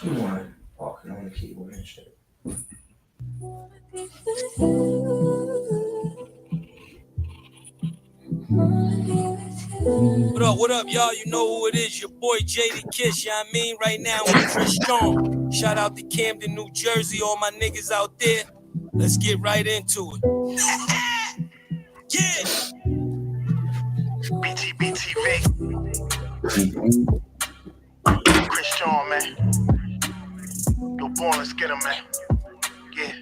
one walking on the keyboard and shit. What up, y'all? You know who it is, your boy JD Kiss, you know what I mean? Right now with Chris Strong. Shout out to Camden, New Jersey, all my niggas out there. Let's get right into it. Yeah! BTBTV. Chris Strong, man. Yo, born, let's get him, man. Yeah.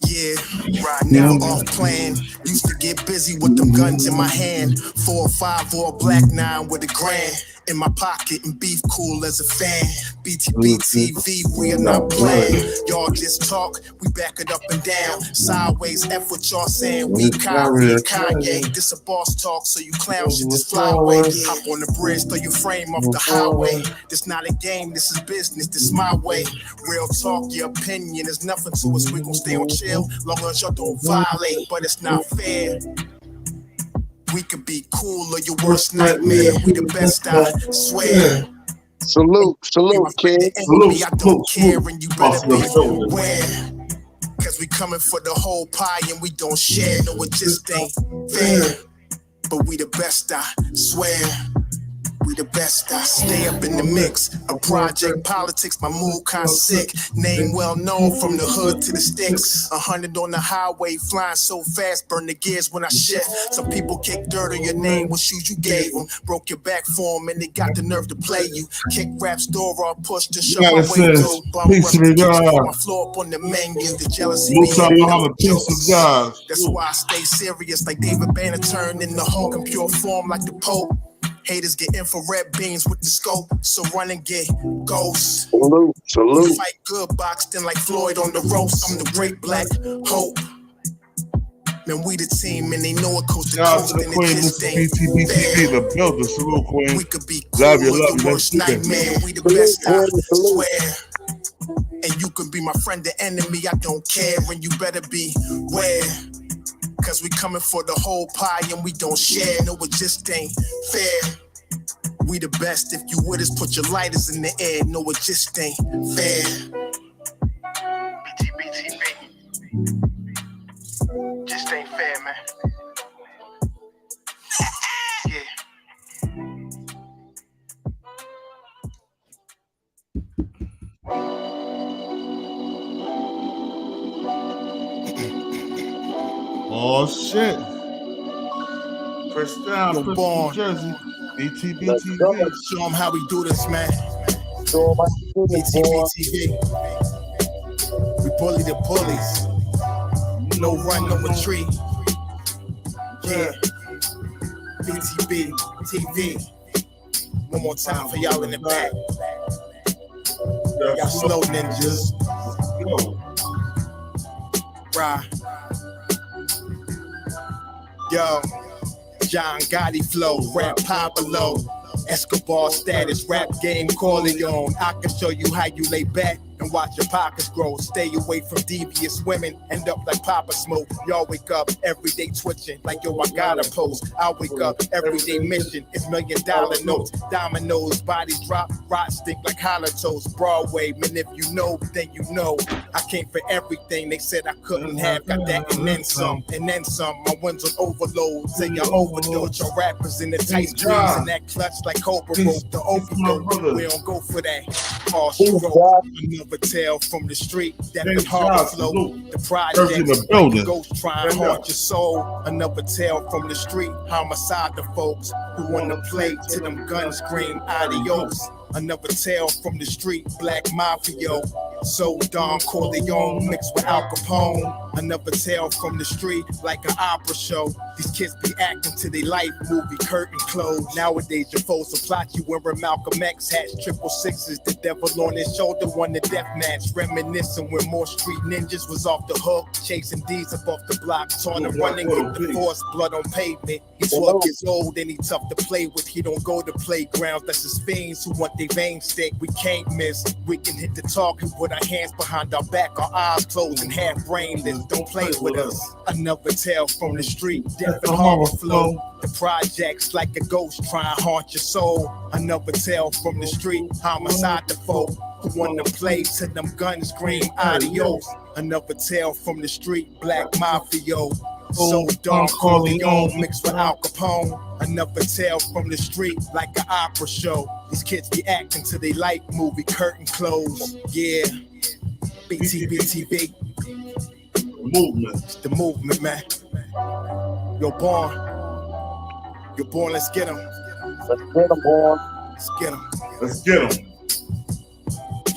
Yeah, right now off plan. Used to get busy with them guns in my hand. 4 or 5 or a black 9 with a grand in my pocket and beef cool as a fan. BTBTV, we are not playing. Y'all just talk, we back it up and down. Sideways, F what y'all saying. We Kyrie and Kanye. This a boss talk, so you clowns should just fly away. Hop on the bridge, throw your frame off the highway. This not a game, this is business, this my way. Real talk, your opinion is nothing to us. We gon' stay on chill, long as y'all don't violate. But it's not fair. We could be cool or your worst nightmare. We the best, I swear. Salute, kid. Salute, I don't care, and you better be aware. Cause we coming for the whole pie and we don't share. No, it just ain't fair. But we the best, I swear. We the best, I stay up in the mix. A project politics, my mood kinda sick. Name well known from the hood to the sticks. 100 on the highway, flying so fast, burn the gears when I shift. Some people kick dirt on your name, what shoes you gave them. Broke your back for them and they got the nerve to play you. Kick rap's door off, push to shove my way through. Bum rush to my floor up on the menu. The jealousy me that's why I stay serious like David Banner turned in the Hulk in pure form like the Pope. Haters get infrared beams with the scope, so run and get ghosts. Salute. We fight good, boxed in like Floyd on the roast. I'm the great black hope. Man, we the team, and they know it coast to coast, and it just ain't fair. The builder, salute, Queen. We could be cool with the worst nightmare. We the best, I swear. And you can be my friend or enemy, I don't care, and you better beware. Cause we coming for the whole pie and we don't share. No, it just ain't fair. We the best. If you with us, put your lighters in the air. No, it just ain't fair. BTBTV. Just ain't fair, man. Yeah. Oh shit! Press down, Yo, born. Jersey. BTBTV. Show them how we do this, man. BTBTV. We bully the bullies. No run, no retreat. Yeah. BTB TV. One more time for y'all in the back. Y'all slow ninjas. Right. Yo, John Gotti flow, rap Pablo, Escobar status, rap game Corleone. I can show you how you lay back and watch your pockets grow. Stay away from devious women, end up like Papa Smoke. Y'all wake up every day twitching like yo, I gotta post. I wake up everyday mission, it's $1 million notes. Dominoes, bodies drop, rot stink like holotos. Broadway, man, if you know, then you know. I came for everything they said I couldn't have. Got that and then some, and then some. My ones on overload, say y'all overdose. Your rappers in the tight jeans and that clutch like Cobra rope. The overdose, we don't go for that. All she wrote, another tale from the street that the hard flow. The project, ghost trying to haunt your soul. Another tale from the street, homicide the folks who wanna play till them guns scream adios. Another tale from the street, black mafia. So Don Corleone mixed with Al Capone. Another tale from the street, like an opera show. These kids be acting to their life movie, curtain closed. Nowadays your foes will plot you wearing Malcolm X hats, 666. The devil on his shoulder won the death match. Reminiscing when more street ninjas was off the hook, chasing D's up off the block, taught him running with the force, blood on pavement. He's 12 years old and he tough to play with. He don't go to playgrounds, that's his fiends who want their veins stick. We can't miss, we can hit the target with our hands behind our back, our eyes closed and half brainless. don't play with us. Another tale from the street, death and horror flow. The projects like a ghost try and haunt your soul. Another tale from the street, homicide the foe. Who wanna play till them guns scream adios. Another tale from the street, black mafia. So Don Corleone mixed with Al Capone. Another tale from the street, like an opera show. These kids be acting till they like movie curtain close. Yeah, BTBTV. Movement. It's the movement, man. You're born. You're born, let's get 'em. Let's get 'em, boy. Let's get 'em. Let's get 'em.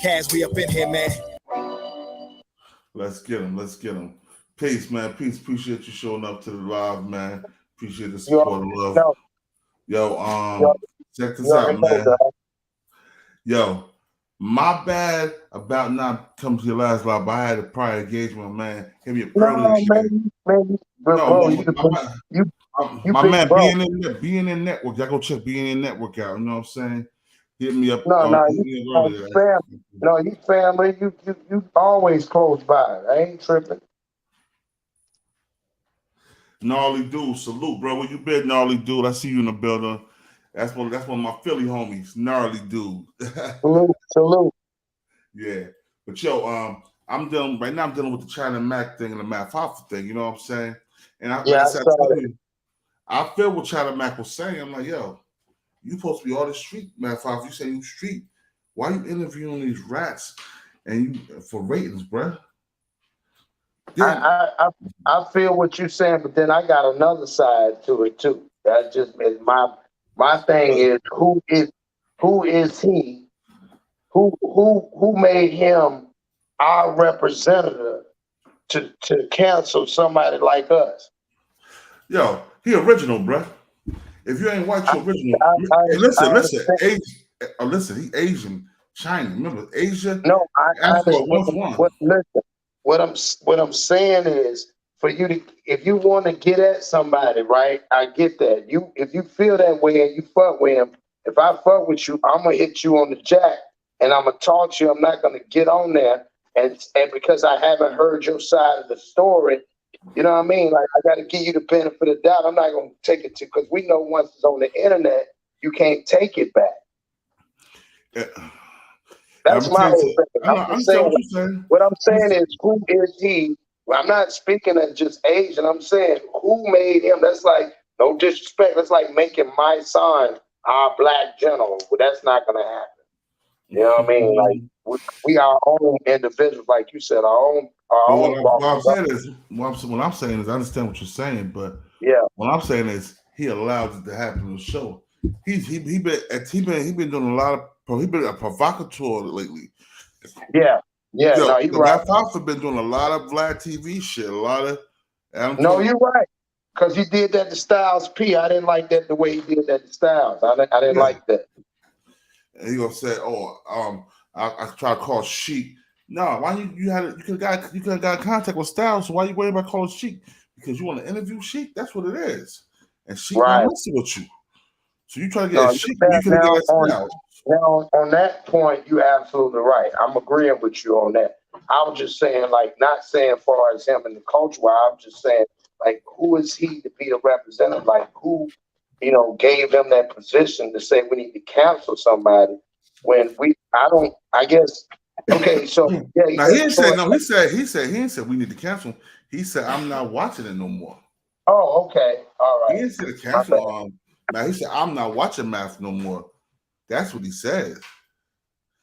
Kaz, we up in here, man. Let's get 'em. Let's get 'em. Peace, man. Peace. Appreciate you showing up to the live, man. Appreciate the support and love. No. Yo, check this out, man. Yo, my bad about not coming to your last live, but I had a prior engagement, man. Hit me up early. My man, BNN Network. Y'all go check BNN Network out. You know what I'm saying? Hit me up. You family. You always close by. I ain't tripping. Gnarly dude, salute, bro. Where you been, gnarly dude? I see you in the building. That's one of my Philly homies, gnarly dude. Salute. Yeah, but yo, I'm dealing with the China Mac thing and the Matt Hoffa thing. You know what I'm saying? And I feel what China Mac was saying. I'm like, yo, you supposed to be all the street, Matt Hoffa. You say you street. Why you interviewing these rats and you for ratings, bro? Yeah. I feel what you're saying, but then I got another side to it too. That just is my thing is who is he? Who made him our representative to cancel somebody like us? Yo, he original, bro. If you ain't white, you original. Listen, he Asian, China. Remember, Asia. No, listen. What I'm saying is for you to, if you want to get at somebody, right? I get that. If you feel that way and you fuck with him, if I fuck with you, I'm gonna hit you on the jack and I'm gonna talk to you. I'm not gonna get on there and because I haven't heard your side of the story, you know what I mean? Like I gotta give you the benefit of the doubt. I'm not gonna take it to because we know once it's on the internet, you can't take it back. Yeah. That's my whole thing. What I'm saying is, who is he? Well, I'm not speaking as just Asian. I'm saying, who made him? That's like, no disrespect. That's like making my son our black general. Well, that's not going to happen. You know what I mean? Like, we are our own individuals, like you said, our own. What I'm saying is, I understand what you're saying, but yeah, what I'm saying is, he allowed it to happen on the show. He been doing a lot of. He been a provocateur lately. Yeah. No, you're right. Hoffa been doing a lot of Vlad TV shit. You're right. Because he did that to Styles P. I didn't like that the way he did that to Styles. I didn't like that. And he gonna say, I try to call Sheik. No, why you could have got in contact with Styles. So why you worried about calling Sheik? Because you want to interview Sheik. That's what it is. And Sheik not messing with you. So you try to get Sheik. You can get Styles. Now, on that point, you're absolutely right. I'm agreeing with you on that. I was just saying, like, not saying as far as him in the culture, I'm just saying, like, who is he to be the representative? Like, who, gave him that position to say we need to cancel somebody when okay, so, yeah. Now, he didn't say we need to cancel. He said, I'm not watching it no more. Oh, okay. All right. He didn't say to cancel. Now, he said, I'm not watching Math no more. That's what he says.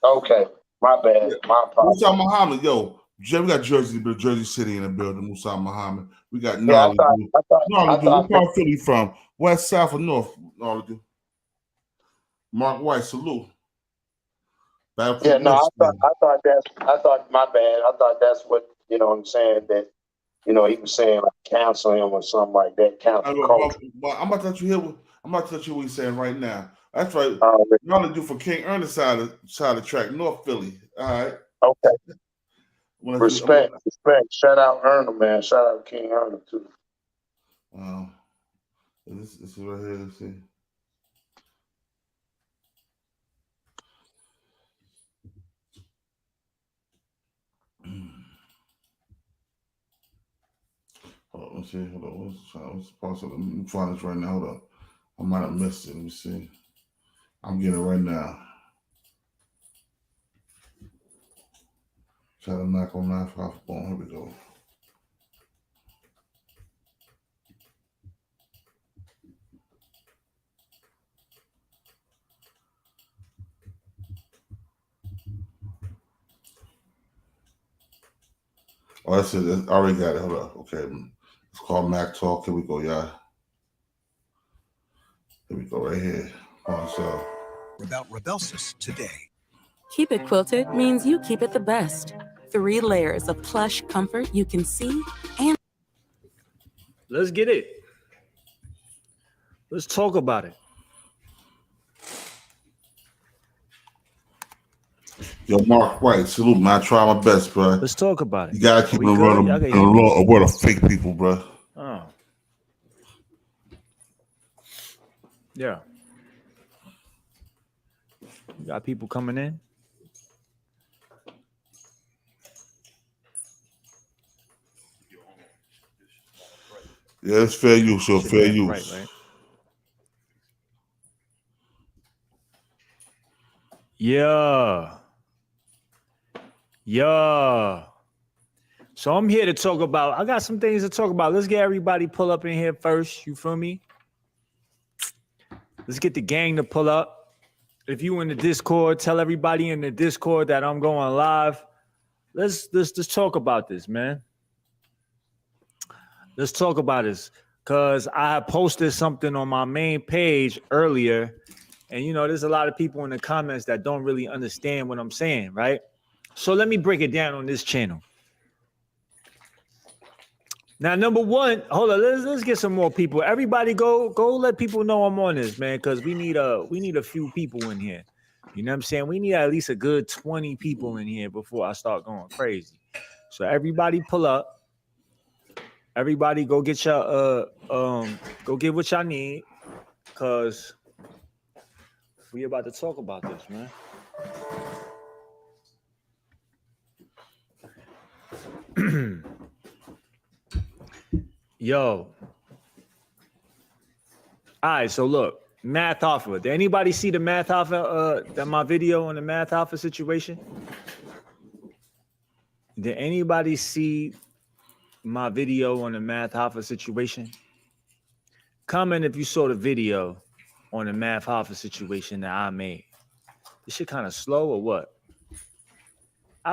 Okay, my bad. Yeah. My problem. Musa Muhammad, we got Jersey City in the building. Musa Muhammad. We got Gnarly. Where part of Philly from? West, south, or north? Gnarly. Mark White, salute. I thought my bad. I thought that's what I'm saying that he was saying like cancel him or something like that. Cancel culture. I'm about to let you what he's saying right now. That's right. Y'all to do for King Ernest side of the track, North Philly. All right. Okay. Respect. Shout out Ernest, man. Shout out King Ernest too. This is right here. Let's see. Let's see. Hold on. What's possible? Let me find this right now. Hold on. I might have missed it. Let me see. I'm getting it right now. Try to knock on Math Hoffa. Here we go. Oh, that's it. I already got it. Hold up. Okay. It's called Mac Talk. Here we go, y'all. Here we go, right here. So. About Rebelsis today. Keep It Quilted means you keep it the best. 3 layers of plush comfort you can see and... Let's get it. Let's talk about it. Yo, Mark White, salute, man. I try my best, bro. Let's talk about it. You gotta keep it running a world of fake people, bro. Oh. Yeah. You got people coming in. Yeah, it's fair use, so fair use. Right. Yeah. So I'm here to talk about, I got some things to talk about. Let's get everybody pull up in here first. You feel me? Let's get the gang to pull up. If you in the Discord, tell everybody in the Discord that I'm going live. Let's talk about this, man. Let's talk about this. Because I have posted something on my main page earlier. And, you know, there's a lot of people in the comments that don't really understand what I'm saying, right? So let me break it down on this channel. Now, number one, hold on, let's get some more people. Everybody go let people know I'm on this, man, because we need a few people in here. You know what I'm saying? We need at least a good 20 people in here before I start going crazy. So everybody pull up. Everybody go get your go get what y'all need, because we about to talk about this, man. Yo. All right, so look, Math Hoffa. Did anybody see the Math Hoffa, that my video on the Math Hoffa situation? Did anybody see my video on the Math Hoffa situation? Comment if you saw the video on the Math Hoffa situation that I made. This shit kind of slow or what?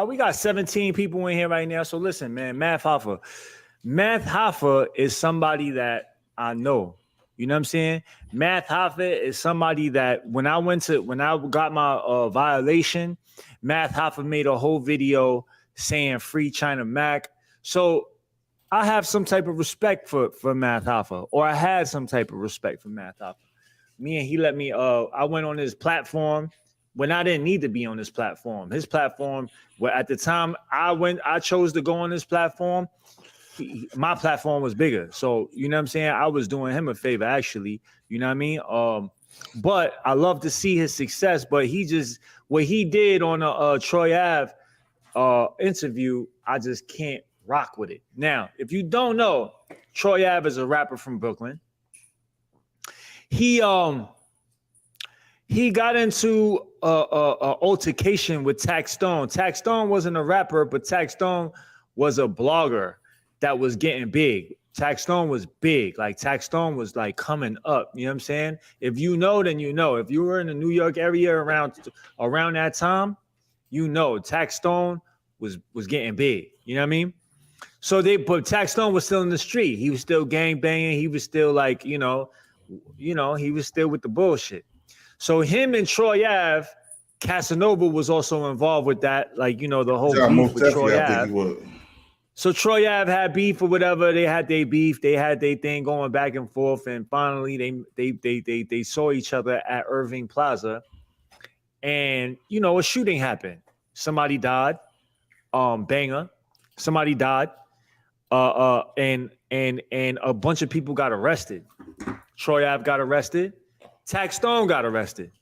We got 17 people in here right now. So listen, man, Math Hoffa. Math Hoffa is somebody that I know. You know what I'm saying? Math Hoffa is somebody that when I got my violation, Math Hoffa made a whole video saying free China Mac. So I have some type of respect for Math Hoffa, or I had some type of respect for Math Hoffa. Me and he let me, I went on his platform when I didn't need to be on this platform. His platform, where at the time I chose to go on this platform, my platform was bigger. So, you know what I'm saying? I was doing him a favor, actually. You know what I mean? But I love to see his success, but what he did on a Troy Ave interview, I just can't rock with it. Now, if you don't know, Troy Ave is a rapper from Brooklyn. He got into a altercation with Tax Stone. Tax Stone wasn't a rapper, but Tax Stone was a blogger that was getting big. Tax Stone was big. Like, Tax Stone was like coming up. You know what I'm saying? If you know, then you know. If you were in the New York area around that time, you know Tax Stone was getting big. You know what I mean? So but Tax Stone was still in the street. He was still gang banging. He was still like, you know, he was still with the bullshit. So him and Troy Ave, Casanova was also involved with that. Like, you know, the whole beef with Troy Ave. So Troy Ave had beef or whatever. They had their beef. They had their thing going back and forth. And finally they saw each other at Irving Plaza. And, you know, a shooting happened. Somebody died. Banger. Somebody died. And a bunch of people got arrested. Troy Ave got arrested. Tax Stone got arrested.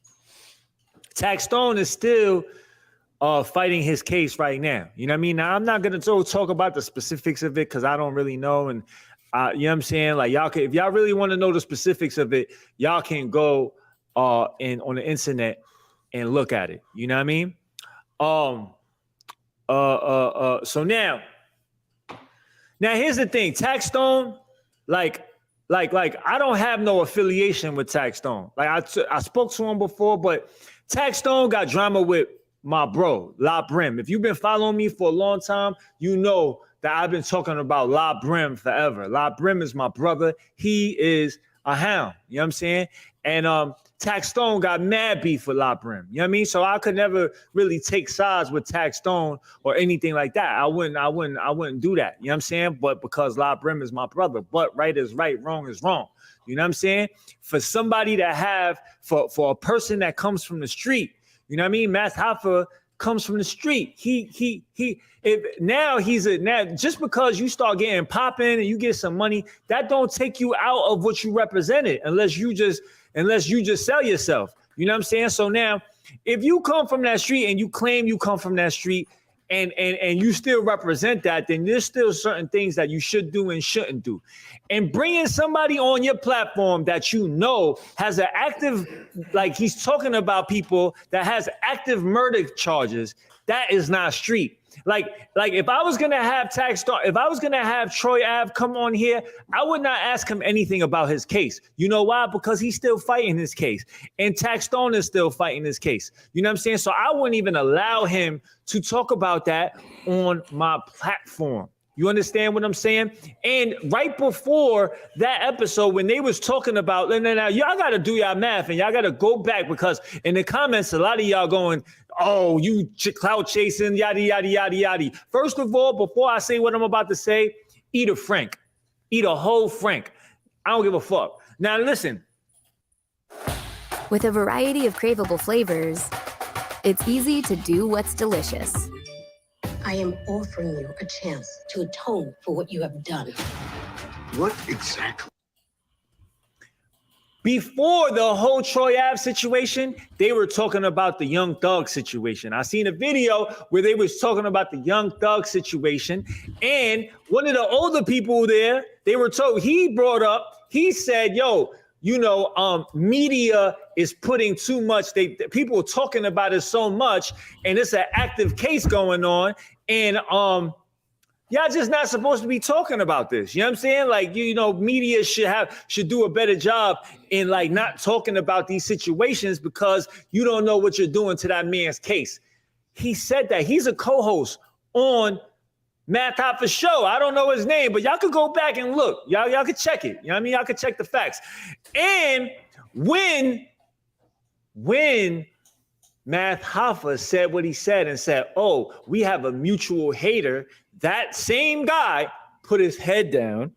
Tax Stone is still fighting his case right now. You know what I mean? Now, I'm not going to talk about the specifics of it because I don't really know. And You know what I'm saying? Like y'all can, if y'all really want to know the specifics of it, y'all can go on the internet and look at it. You know what I mean? So now here's the thing. Tax Stone, like I don't have no affiliation with Tax Stone. Like I spoke to him before, but Tax Stone got drama with my bro, La Brim. If you've been following me for a long time, you know that I've been talking about La Brim forever. La Brim is my brother. He is a hound. You know what I'm saying? And Tax Stone got mad beef with La Brim. You know what I mean? So I could never really take sides with Tax Stone or anything like that. I wouldn't do that. You know what I'm saying? But because La Brim is my brother. But right is right, wrong is wrong. You know what I'm saying? For somebody to have, for a person that comes from the street, you know what I mean? Math Hoffa comes from the street. Now just because you start getting popping and you get some money, that don't take you out of what you represented unless you just sell yourself. You know what I'm saying? So now, if you come from that street and you claim you come from that street and you still represent that, then there's still certain things that you should do and shouldn't do. And bringing somebody on your platform that you know has an active, like he's talking about people that has active murder charges, that is not street. Like if I was gonna have if I was gonna have Troy Ave come on here, I would not ask him anything about his case. You know why? Because he's still fighting his case, and Tax Stone is still fighting his case. You know what I'm saying? So I wouldn't even allow him to talk about that on my platform. You understand what I'm saying? And right before that episode, when they was talking about, now y'all got to do y'all math and y'all got to go back, because in the comments, a lot of y'all going, oh, you clout chasing, yada, yada, yada, yada. First of all, before I say what I'm about to say, eat a Frank. Eat a whole Frank. I don't give a fuck. Now listen. With a variety of craveable flavors, it's easy to do what's delicious. I am offering you a chance to atone for what you have done. What exactly? Before the whole Troy Ave situation, they were talking about the Young Thug situation. I seen a video where they was talking about the Young Thug situation, and one of the older people there, they were told, he said, yo, you know, media is putting too much. People are talking about it so much, and it's an active case going on, and y'all just not supposed to be talking about this. You know what I'm saying? Like, you know, media should do a better job in like not talking about these situations, because you don't know what you're doing to that man's case. He said that. He's a co-host on Math Hoffa's show. I don't know his name, but y'all could go back and look. Y'all could check it. You know what I mean? Y'all could check the facts. And when Math Hoffa said what he said and said, oh, we have a mutual hater, that same guy put his head down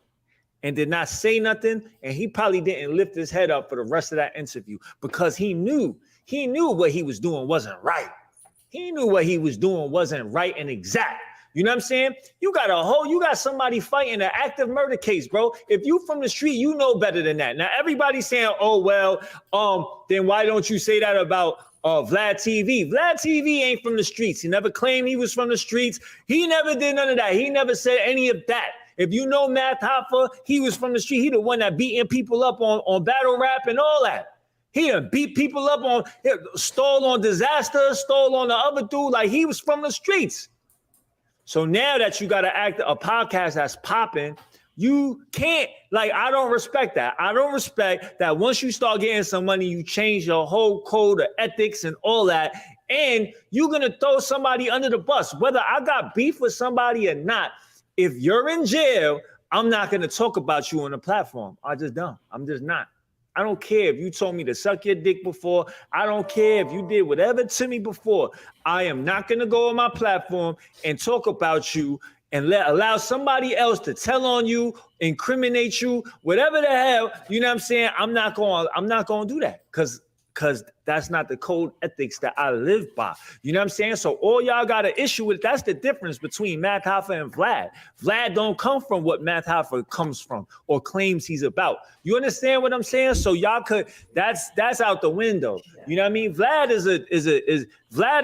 and did not say nothing. And he probably didn't lift his head up for the rest of that interview, because he knew what he was doing wasn't right. He knew what he was doing wasn't right and exact. You know what I'm saying? You got somebody fighting an active murder case, bro. If you from the street, you know better than that. Now, everybody's saying, oh, well, then why don't you say that about Vlad TV? Vlad TV ain't from the streets. He never claimed he was from the streets. He never did none of that. He never said any of that. If you know Math Hoffa, he was from the street. He the one that beating people up on battle rap and all that. He done beat people up stole on Disaster, stole on the other dude. Like, he was from the streets. So now that you got to act a podcast that's popping, you can't, like, I don't respect that. I don't respect that once you start getting some money, you change your whole code of ethics and all that. And you're going to throw somebody under the bus, whether I got beef with somebody or not. If you're in jail, I'm not going to talk about you on the platform. I just don't. I'm just not. I don't care if you told me to suck your dick before. I don't care if you did whatever to me before. I am not going to go on my platform and talk about you and allow somebody else to tell on you, incriminate you, whatever the hell. You know what I'm saying? I'm not going to do that, because that's not the code ethics that I live by. You know what I'm saying? So all y'all got an issue with, that's the difference between Math Hoffa and Vlad. Vlad don't come from what Math Hoffa comes from or claims he's about. You understand what I'm saying? So y'all could, that's out the window. You know what I mean? Vlad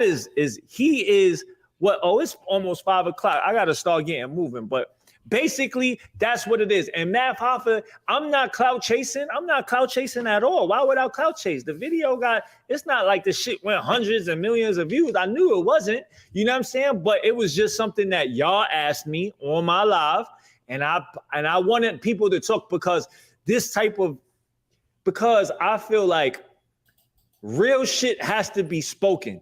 is what? Oh, it's almost 5 o'clock. I got to start getting moving. But Basically, that's what it is. And Math Hoffa, I'm not clout chasing. I'm not clout chasing at all. Why would I clout chase? The video it's not like the shit went hundreds and millions of views. I knew it wasn't, you know what I'm saying? But it was just something that y'all asked me on my live. And I wanted people to talk because I feel like real shit has to be spoken.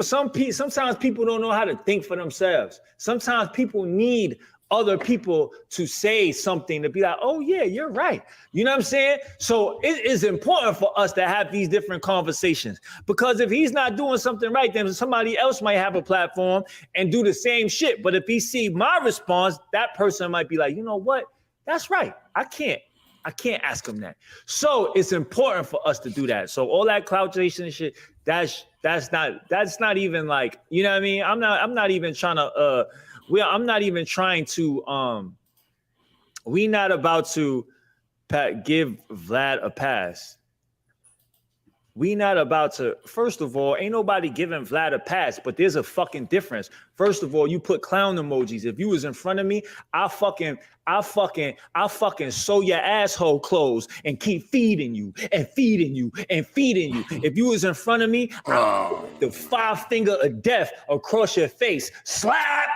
Sometimes people don't know how to think for themselves. Sometimes people need other people to say something to be like, oh yeah, you're right. You know what I'm saying? So it is important for us to have these different conversations, because if he's not doing something right, then somebody else might have a platform and do the same shit. But if he see my response, that person might be like, you know what? That's right. I can't ask him that. So it's important for us to do that. So all that clout chasing and shit, that's not even like, you know what I mean? I'm not even trying to we not about to give Vlad a pass. We not about to, first of all, ain't nobody giving Vlad a pass, but there's a fucking difference. First of all, you put clown emojis. If you was in front of me, I'll fucking sew your asshole closed and keep feeding you and feeding you and feeding you. If you was in front of me, the 5 finger of death across your face. Slap!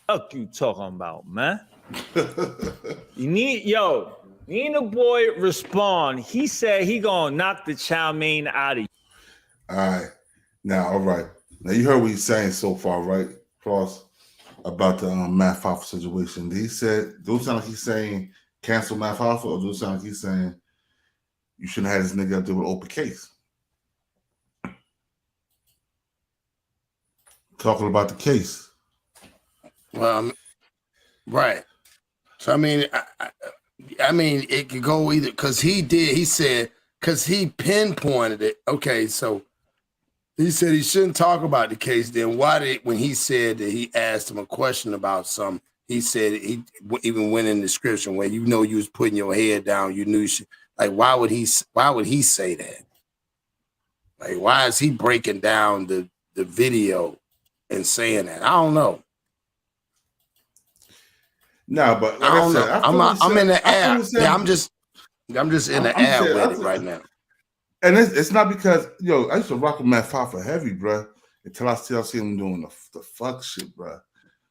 What you talking about, man? You need the boy respond. He said he gonna knock the chow mein out of you. All right. Now, all right. Now you heard what he's saying so far, right? Cross about the Math Hoffa situation. He said, do it sound like he's saying cancel Math Hoffa, or do it sound like he's saying you shouldn't have this nigga up there with open case? Talking about the case. Well, right. So I mean, I mean, it could go either, because he said, because he pinpointed it. Okay, so he said he shouldn't talk about the case. Then when he said that he asked him a question about something, he said he even went in the description where you was putting your head down, you knew you should, like, why would he say that? Like, why is he breaking down the video and saying that? I don't know. No, but like I don't know. I'm in the air. Yeah, I'm just in the air with it right now. And it's not because, I used to rock with Matt Hoffa heavy, bro, until I started seeing him doing the fuck shit, bro.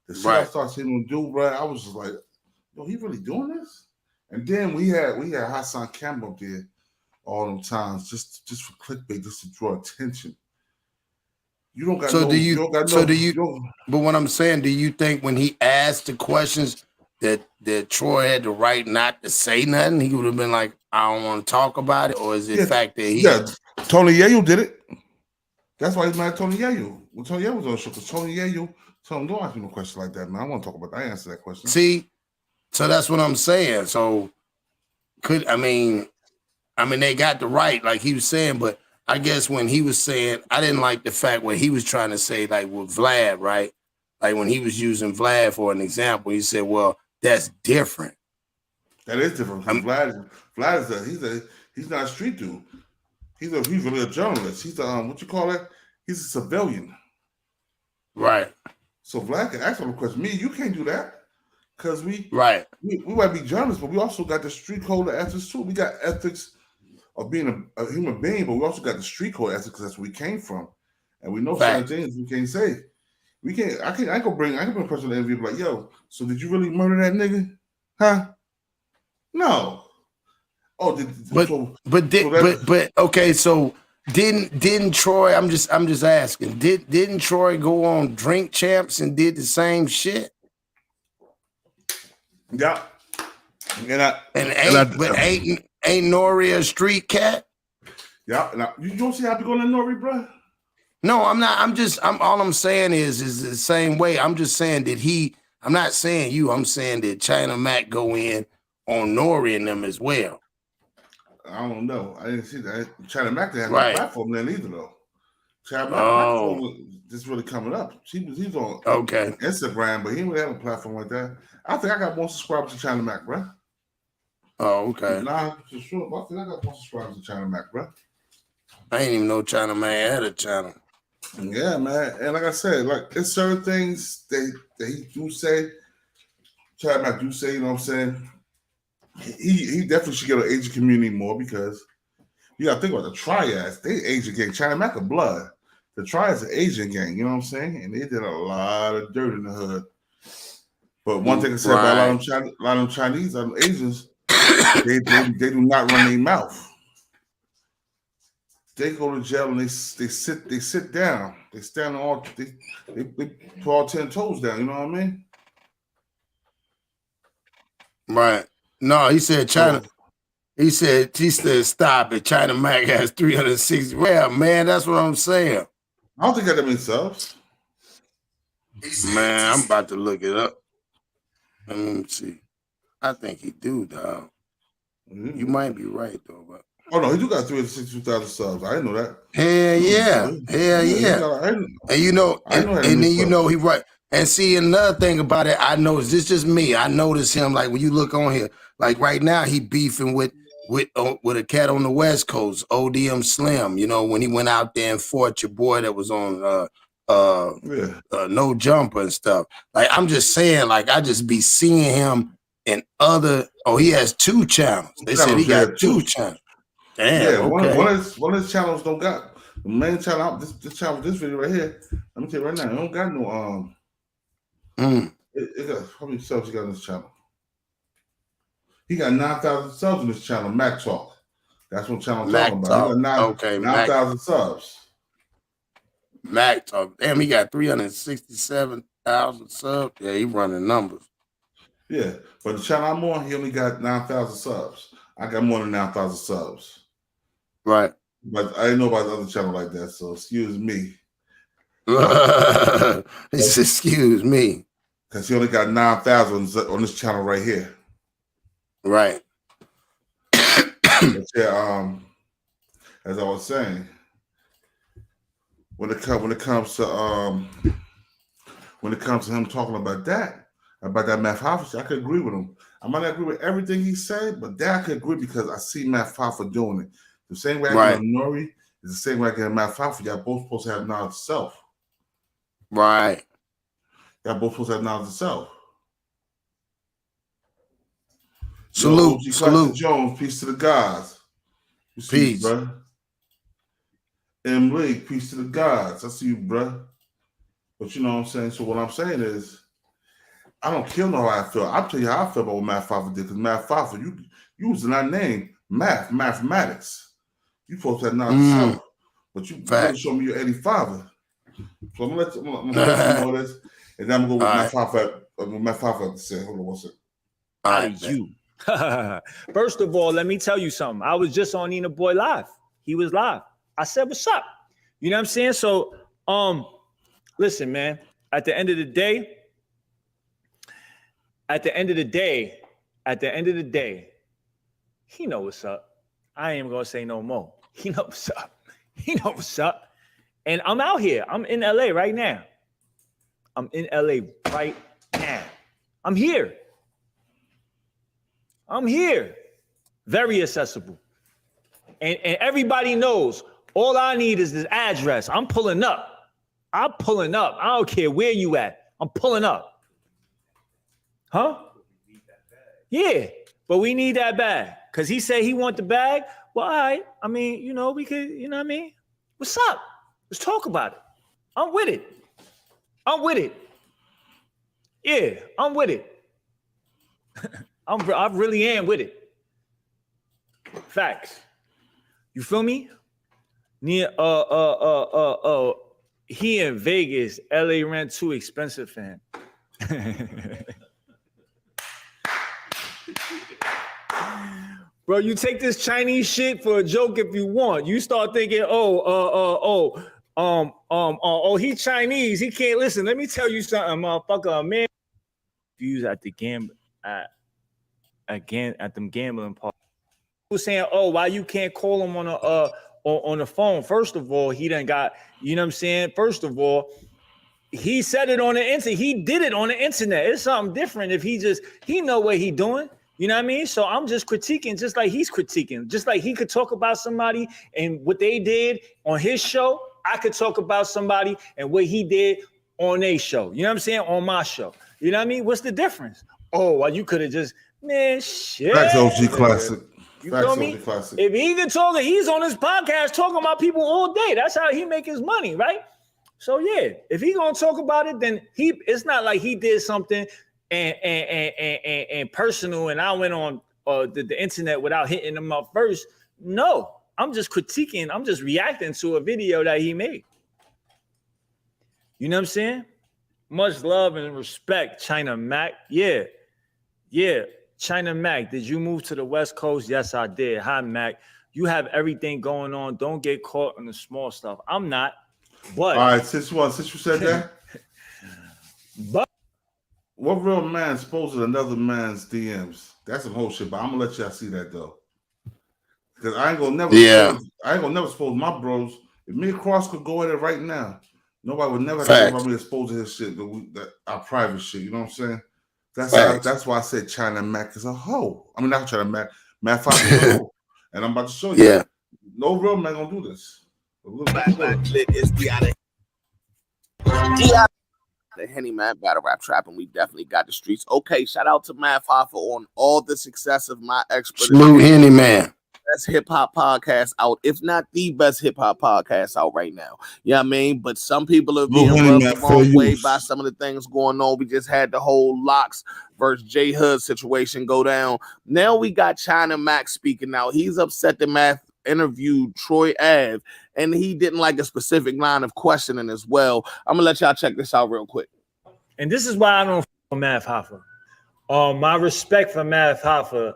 The shit I started seeing him do, bro, I was just like, he really doing this? And then we had Hassan Campbell up there all them times just for clickbait, just to draw attention. You don't got but what I'm saying, do you think when he asked the questions that Troy had the right not to say nothing, he would have been like, I don't want to talk about it? Or is it the fact that Tony Yayo did it. That's why he's mad at Tony Yayo. When Tony Yayo was on the show, because Tony Yayo told him, don't ask me no question like that, man. I want to talk about that. I answer that question. See, so that's what I'm saying. So I mean they got the right, like he was saying, but I guess when he was saying, I didn't like the fact where he was trying to say, like with Vlad, right? Like when he was using Vlad for an example, he said, well, that's different. That is different. Vlad he's not a street dude. He's really a journalist. He's what you call it? He's a civilian. Right. So Vlad can ask him a question. Me, you can't do that. Because we might be journalists, but we also got the street code of ethics too. We got ethics of being a human being, but we also got the street code ethics because that's where we came from. And we know certain things we can't say. I can bring a person to the interview like, yo, so did you really murder that nigga? Huh? No. Oh, okay, so didn't Troy, I'm just asking, didn't Troy go on Drink Champs and did the same shit? Yeah. Ain't Nori a street cat? Yeah. Now, you don't see how to go to Nori, bro? No, I'm not. All I'm saying is the same way. I'm just saying I'm not saying you, I'm saying that China Mac go in on Nori and them as well. I don't know. I didn't see that. China Mac didn't have a platform then either, though. China Mac platform was just really coming up. He's on Instagram, but he didn't really have a platform like that. I think I got more subscribers to China Mac, bro. Oh, okay. Nah, for sure. I think I got more subscribers to China Mac, bro. I ain't even know China Man had a channel. Yeah, man. And like I said, like there's certain things that he do say. Chad Mack do say, you know what I'm saying? He definitely should get an Asian community more because you gotta think about the Triads. They Asian gang. China Mack of blood. The Triads are Asian gang, you know what I'm saying? And they did a lot of dirt in the hood. But one thing I said about a lot of them Chinese, a lot of them Asians, they do not run their mouth. They go to jail and they sit down. They stand all they put all 10 toes down, you know what I mean? Right. No, he said China. He said stop it. China Mac has 360. Well, man, that's what I'm saying. I don't think that means subs. Man, I'm about to look it up. Let me see. I think he do, dog. You might be right though, but no, he do got 362,000 subs. I didn't know that. Hell yeah. And you know, and then you know he right. And see, another thing about it, I noticed this just me. I noticed him like when you look on here, like right now he beefing with a cat on the West Coast, ODM Slim. You know, when he went out there and fought your boy that was on No Jumper and stuff. Like I'm just saying, like I just be seeing him in other. Oh, he has 2 channels. They said he got 2 channels. Damn. Yeah, okay. one of his channels don't got the main channel. This channel, this video right here. Let me tell you right now, it don't got no It got how many subs he got on this channel? He got 9,000 subs on this channel. Mac Talk. That's what channel I'm talking about. He got 9,000 subs. Mac Talk. Damn, he got 367,000 subs. Yeah, he running numbers. Yeah, but the channel I'm on, he only got 9,000 subs. I got more than 9,000 subs. Right. But I didn't know about the other channel like that, so excuse me. Excuse me. Because he only got 9,000 on this channel right here. Right. But yeah, as I was saying, when it comes to him talking about that Math Hoffa, I could agree with him. I might not agree with everything he said, but that I could agree because I see Math Hoffa doing it. The same way I get Nori is the same way I get Math Hoffa. Y'all both supposed to have knowledge of self. Right. Y'all both supposed to have knowledge of self. Salute. Salute. Jones, peace to the gods. Peace, bro. M. League, peace to the gods. I see you, bro. But you know what I'm saying? So what I'm saying is, I don't care how I feel. I'll tell you how I feel about what Math Hoffa did. Because Math Hoffa, you using that name, mathematics. You supposed to have knowledge of self. But you gotta show me your 85er. So I'm gonna let you know this. And then I'm gonna go with Math Hoffa to say. Hold on one second. All right, you. First of all, let me tell you something. I was just on Nina Boy Live. He was live. I said, what's up? You know what I'm saying? So, listen, man, at the end of the day, he know what's up. I ain't even gonna say no more. He know what's up. He know what's up. And I'm out here. I'm in LA right now. I'm here. Very accessible. And everybody knows all I need is this address. I'm pulling up. I don't care where you at. I'm pulling up. Huh? Yeah, but we need that bag. Because he said he want the bag. Well, all right. I mean, you know, we could, you know what I mean? What's up? Let's talk about it. I'm with it. Yeah, I'm with it. I really am with it. Facts. You feel me? Near he in Vegas, LA rent too expensive for him. Bro, you take this Chinese shit for a joke if you want. You start thinking, he Chinese, he can't listen. Let me tell you something, motherfucker. A man views at the at them gambling parties. People saying, why you can't call him on the phone? First of all, he done got, you know what I'm saying? First of all, he said it on the internet. He did it on the internet. It's something different if he know what he doing. You know what I mean? So I'm just critiquing just like he's critiquing. Just like he could talk about somebody and what they did on his show, I could talk about somebody and what he did on a show. You know what I'm saying? On my show. You know what I mean? What's the difference? Oh, well, you could have just, man, shit. That's OG classic. You feel me? Classic. If he can talk, he's on his podcast talking about people all day. That's how he make his money, right? So yeah, if he gonna talk about it, then it's not like he did something and personal, and I went on the internet without hitting him up first. No, I'm just critiquing. I'm just reacting to a video that he made. You know what I'm saying? Much love and respect, China Mac. Yeah. China Mac, did you move to the West Coast? Yes, I did. Hi, Mac. You have everything going on. Don't get caught in the small stuff. I'm not. But all right, since you said that, but what real man exposes another man's DMs? That's some whole shit. But I'm gonna let y'all see that though, because I ain't gonna never expose my bros. If me and Cross could go at it right now, nobody would never have about me exposing his shit, that our private shit. You know what I'm saying? That's why I said China Mac is a hoe. I mean, not China Mac. Matt Fox is a hoe, and I'm about to show you. Yeah. No real man gonna do this. The Henny Man battle rap trap, and we definitely got the streets. Okay, shout out to Matt Hoffa on all the success of my expert. Salute Henny Man. Best hip hop podcast out, if not the best hip hop podcast out right now. You know what I mean? But some people are being rubbed the wrong way by some of the things going on. We just had the whole Locks versus J Hood situation go down. Now we got China Mac speaking out. He's upset that Math interviewed Troy Ave, and he didn't like a specific line of questioning as well. I'm gonna let y'all check this out real quick. And this is why I don't for Math Hoffa. My respect for Math Hoffa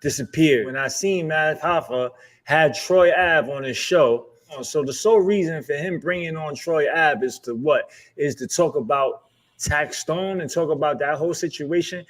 disappeared when I seen Math Hoffa had Troy Ave on his show. So the sole reason for him bringing on Troy Ave is to talk about Tax Stone and talk about that whole situation.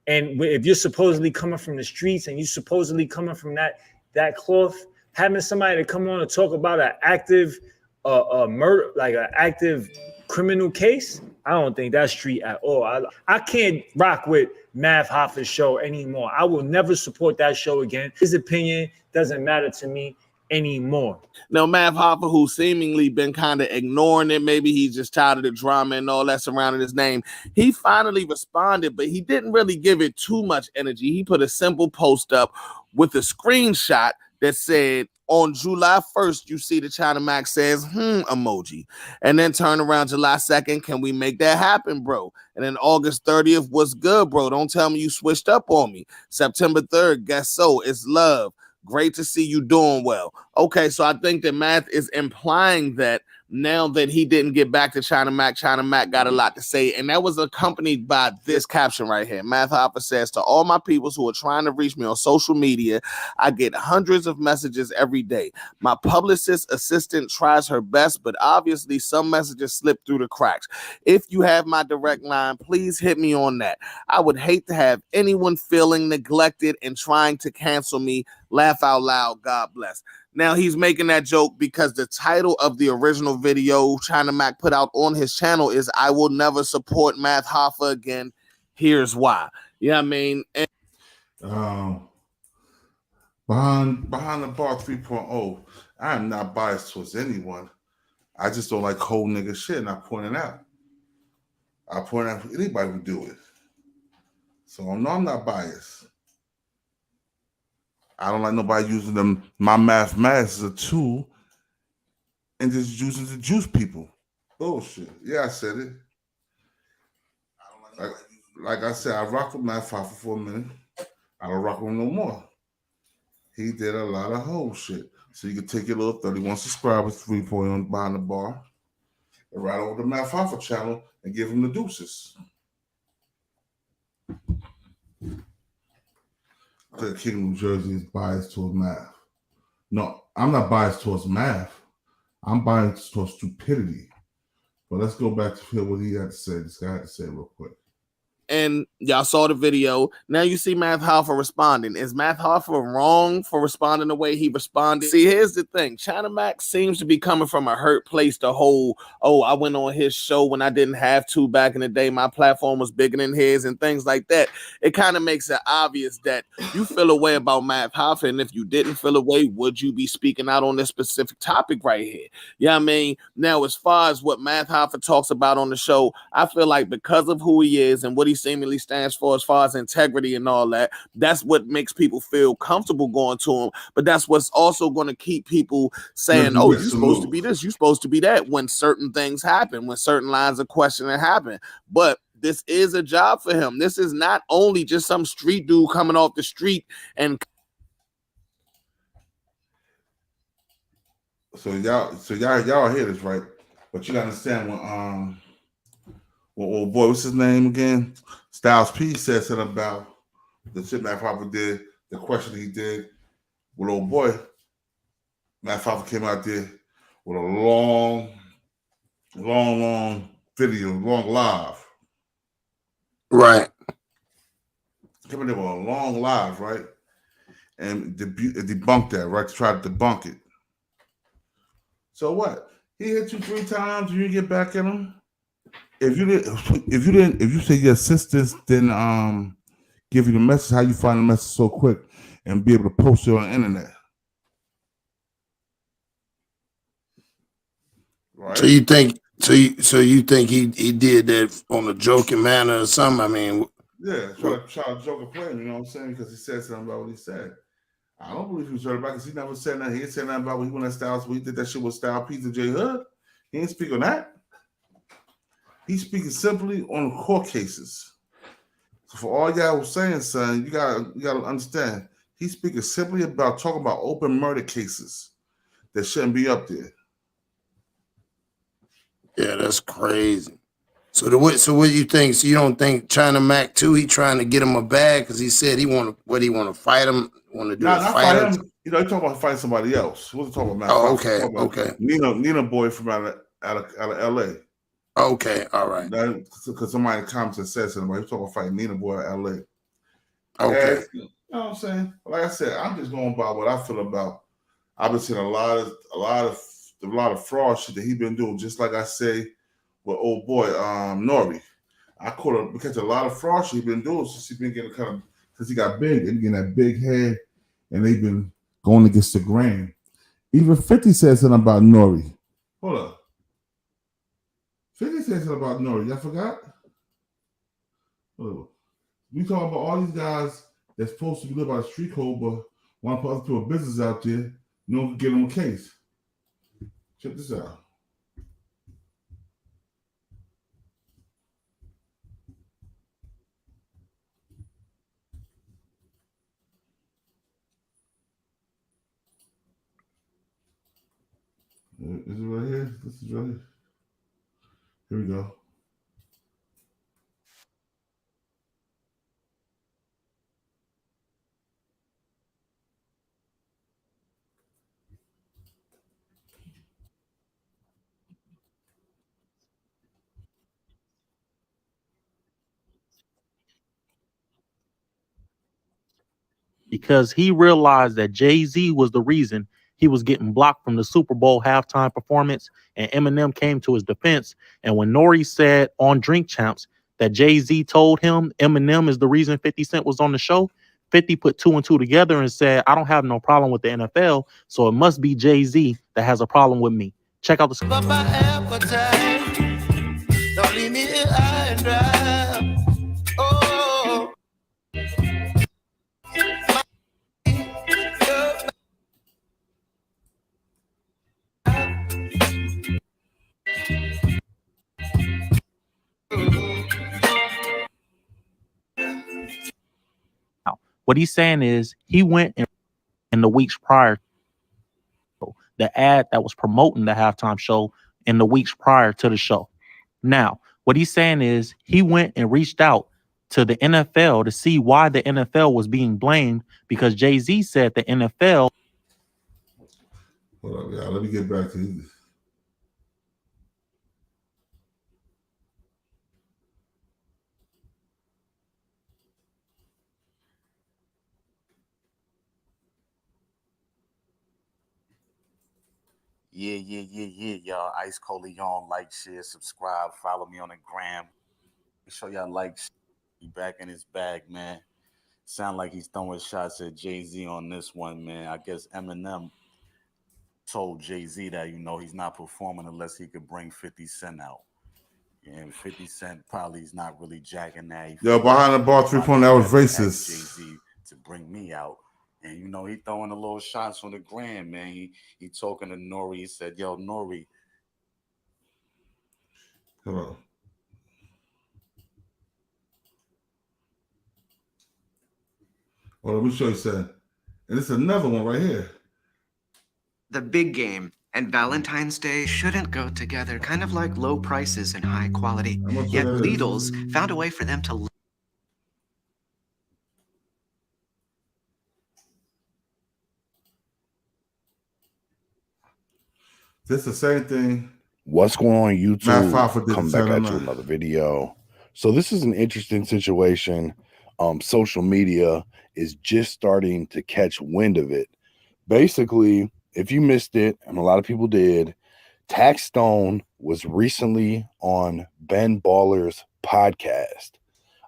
And if you're supposedly coming from the streets and you supposedly coming from that cloth, having somebody to come on and talk about an active murder, like an active criminal case, I don't think that's street at all. I can't rock with Math Hoffa's show anymore. I will never support that show again. His opinion doesn't matter to me anymore. Now, Math Hoffa, who's seemingly been kind of ignoring it, maybe he's just tired of the drama and all that surrounding his name, he finally responded, but he didn't really give it too much energy. He put a simple post up with a screenshot that said, on July 1st, you see the China Mac says, emoji. And then turn around July 2nd, can we make that happen, bro? And then August 30th, what's good, bro? Don't tell me you switched up on me. September 3rd, guess so, it's love. Great to see you doing well. Okay, so I think that Math is implying that now that he didn't get back to China Mac got a lot to say. And that was accompanied by this caption right here. Math Hoffa says, to all my peoples who are trying to reach me on social media, I get hundreds of messages every day. My publicist assistant tries her best, but obviously some messages slip through the cracks. If you have my direct line, please hit me on that. I would hate to have anyone feeling neglected and trying to cancel me. Laugh out loud. God bless. Now he's making that joke because the title of the original video China Mac put out on his channel is I will never support Math Hoffa again. Here's why. You know what I mean? And behind the bar 3.0, I am not biased towards anyone. I just don't like whole nigga shit, and I point it out. I point out anybody who do it. So no, I'm not biased. I don't like nobody using my mathematics as a tool and just using to juice people. Bullshit. Yeah, I said it. Like I said, I rocked with Matt Hoffa for a minute. I don't rock with him no more. He did a lot of whole shit. So you can take your little 31 subscribers, 3.0 on behind the bar, and right over to Matt Hoffa channel and give him the deuces. The King of New Jersey is biased towards math. No, I'm not biased towards math. I'm biased towards stupidity. But let's go back to hear what he had to say. This guy had to say real quick. and y'all saw the video. Now you see Math Hoffa responding. Is Math Hoffa wrong for responding the way he responded? See, here's the thing. China Mac seems to be coming from a hurt place to hold, oh, I went on his show when I didn't have to back in the day. My platform was bigger than his and things like that. It kind of makes it obvious that you feel a way about Math Hoffa, and if you didn't feel a way, would you be speaking out on this specific topic right here? Yeah, I mean, now as far as what Math Hoffa talks about on the show, I feel like because of who he is and what he seemingly stands for as far as integrity and all that, that's what makes people feel comfortable going to him. But that's what's also going to keep people saying, oh, you're supposed to be this, you're supposed to be that, when certain things happen, when certain lines of questioning happen. But this is a job for him. This is not only just some street dude coming off the street and So y'all hear this, right? But you gotta understand when old boy, what's his name again? Styles P said something about the shit Matt Hoffa did, the question he did with old boy. Matt Hoffa came out there with a long video, long live. Right. Came in there with a long live, right? And debunked that, right? To try to debunk it. So what? He hit you 3 times, you get back at him. If you say your assistants didn't give you the message, how you find the message so quick and be able to post it on the internet? Right. So you think he did that on a joking manner or something? I mean, yeah, try to joke and play him, you know what I'm saying? Because he said something about what he said. I don't believe he was hurt about it because he never said that. He didn't say nothing about when he went at Styles. When he did that shit with Style P to J Hood. He ain't speak on that. He's speaking simply on the court cases. So for all y'all was saying, son, you gotta understand. He's speaking simply about talking about open murder cases that shouldn't be up there. Yeah, that's crazy. So what do you think? So you don't think China Mac too? He trying to get him a bag because he said he want to fight him, want to do a fight him. You know, he talking about fighting somebody else. He wasn't talking about Mac. Oh, okay. Nina boy from out of LA. Okay, all right. Because somebody in the comments said something about he was talking about fighting Nina boy out of LA. Okay. And, you know what I'm saying? Like I said, I'm just going by what I feel about. I've been seeing a lot of fraud shit that he been doing, just like I say with old boy Nori. I catch a lot of fraud shit he been doing since he been getting since he got big. They been getting that big head, and they've been going against the grain. Even 50 said something about Nori. Hold up. 50 said something about Nori. Y'all forgot? Hold up. We talking about all these guys that's supposed to live by the street code, but want to put other people business out there. No one can get them a case. Check this out. Is it right here? This is right here. Here we go. Because he realized that Jay-Z was the reason he was getting blocked from the Super Bowl halftime performance, and Eminem came to his defense. And when Nori said on Drink Champs that Jay-Z told him Eminem is the reason 50 Cent was on the show, 50 put 2 and 2 together and said, I don't have no problem with the NFL, so it must be Jay-Z that has a problem with me. Check out the... Don't leave me high and dry. Oh. What he's saying is he went in the weeks prior, the ad that was promoting the halftime show in the weeks prior to the show. Now, what he's saying is he went and reached out to the NFL to see why the NFL was being blamed, because Jay-Z said the NFL. Hold up, y'all. Let me get back to this. Yeah, y'all. Ice Cold Leon, like, share, subscribe, follow me on the gram. Make sure y'all like. He back in his bag, man. Sound like he's throwing shots at Jay-Z on this one, man. I guess Eminem told Jay-Z that, he's not performing unless he could bring 50 Cent out. And 50 Cent probably is not really jacking that. Yo, behind the bar 3-point, that was racist. Jay-Z to bring me out. And, he throwing a little shots on the gram, man. He talking to Nori. He said, yo, Nori. Come on. Well, let me show you something. And it's another one right here. The big game and Valentine's Day shouldn't go together, kind of like low prices and high quality. Yet Lidl's found a way for them to... This the same thing. What's going on YouTube? Come back at you another video. So this is an interesting situation. Social media is just starting to catch wind of it. Basically, if you missed it, and a lot of people did, Tax Stone was recently on Ben Baller's podcast.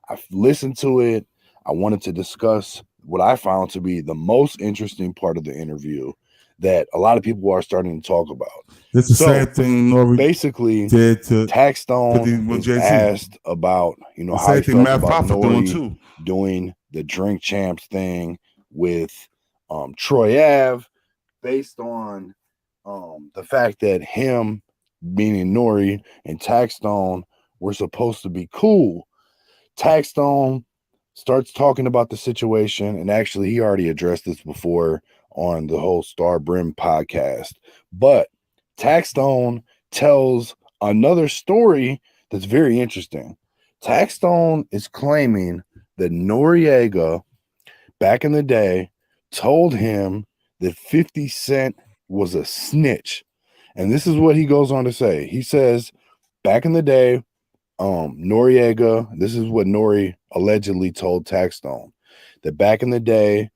I've listened to it. I wanted to discuss what I found to be the most interesting part of the interview that a lot of people are starting to talk about. It's the same thing Nori basically did to Tax Stone was asked about, how he felt about Nori doing the Drink Champs thing with Troy Ave, based on the fact that him, meaning Nori, and Tax Stone were supposed to be cool. Tax Stone starts talking about the situation, and actually he already addressed this before on the whole Star Brim podcast. But Tax Stone tells another story that's very interesting. Tax Stone is claiming that Noriega, back in the day, told him that 50 Cent was a snitch. And this is what he goes on to say. He says, back in the day, Noriega, this is what Nori allegedly told Tax Stone, that back in the day,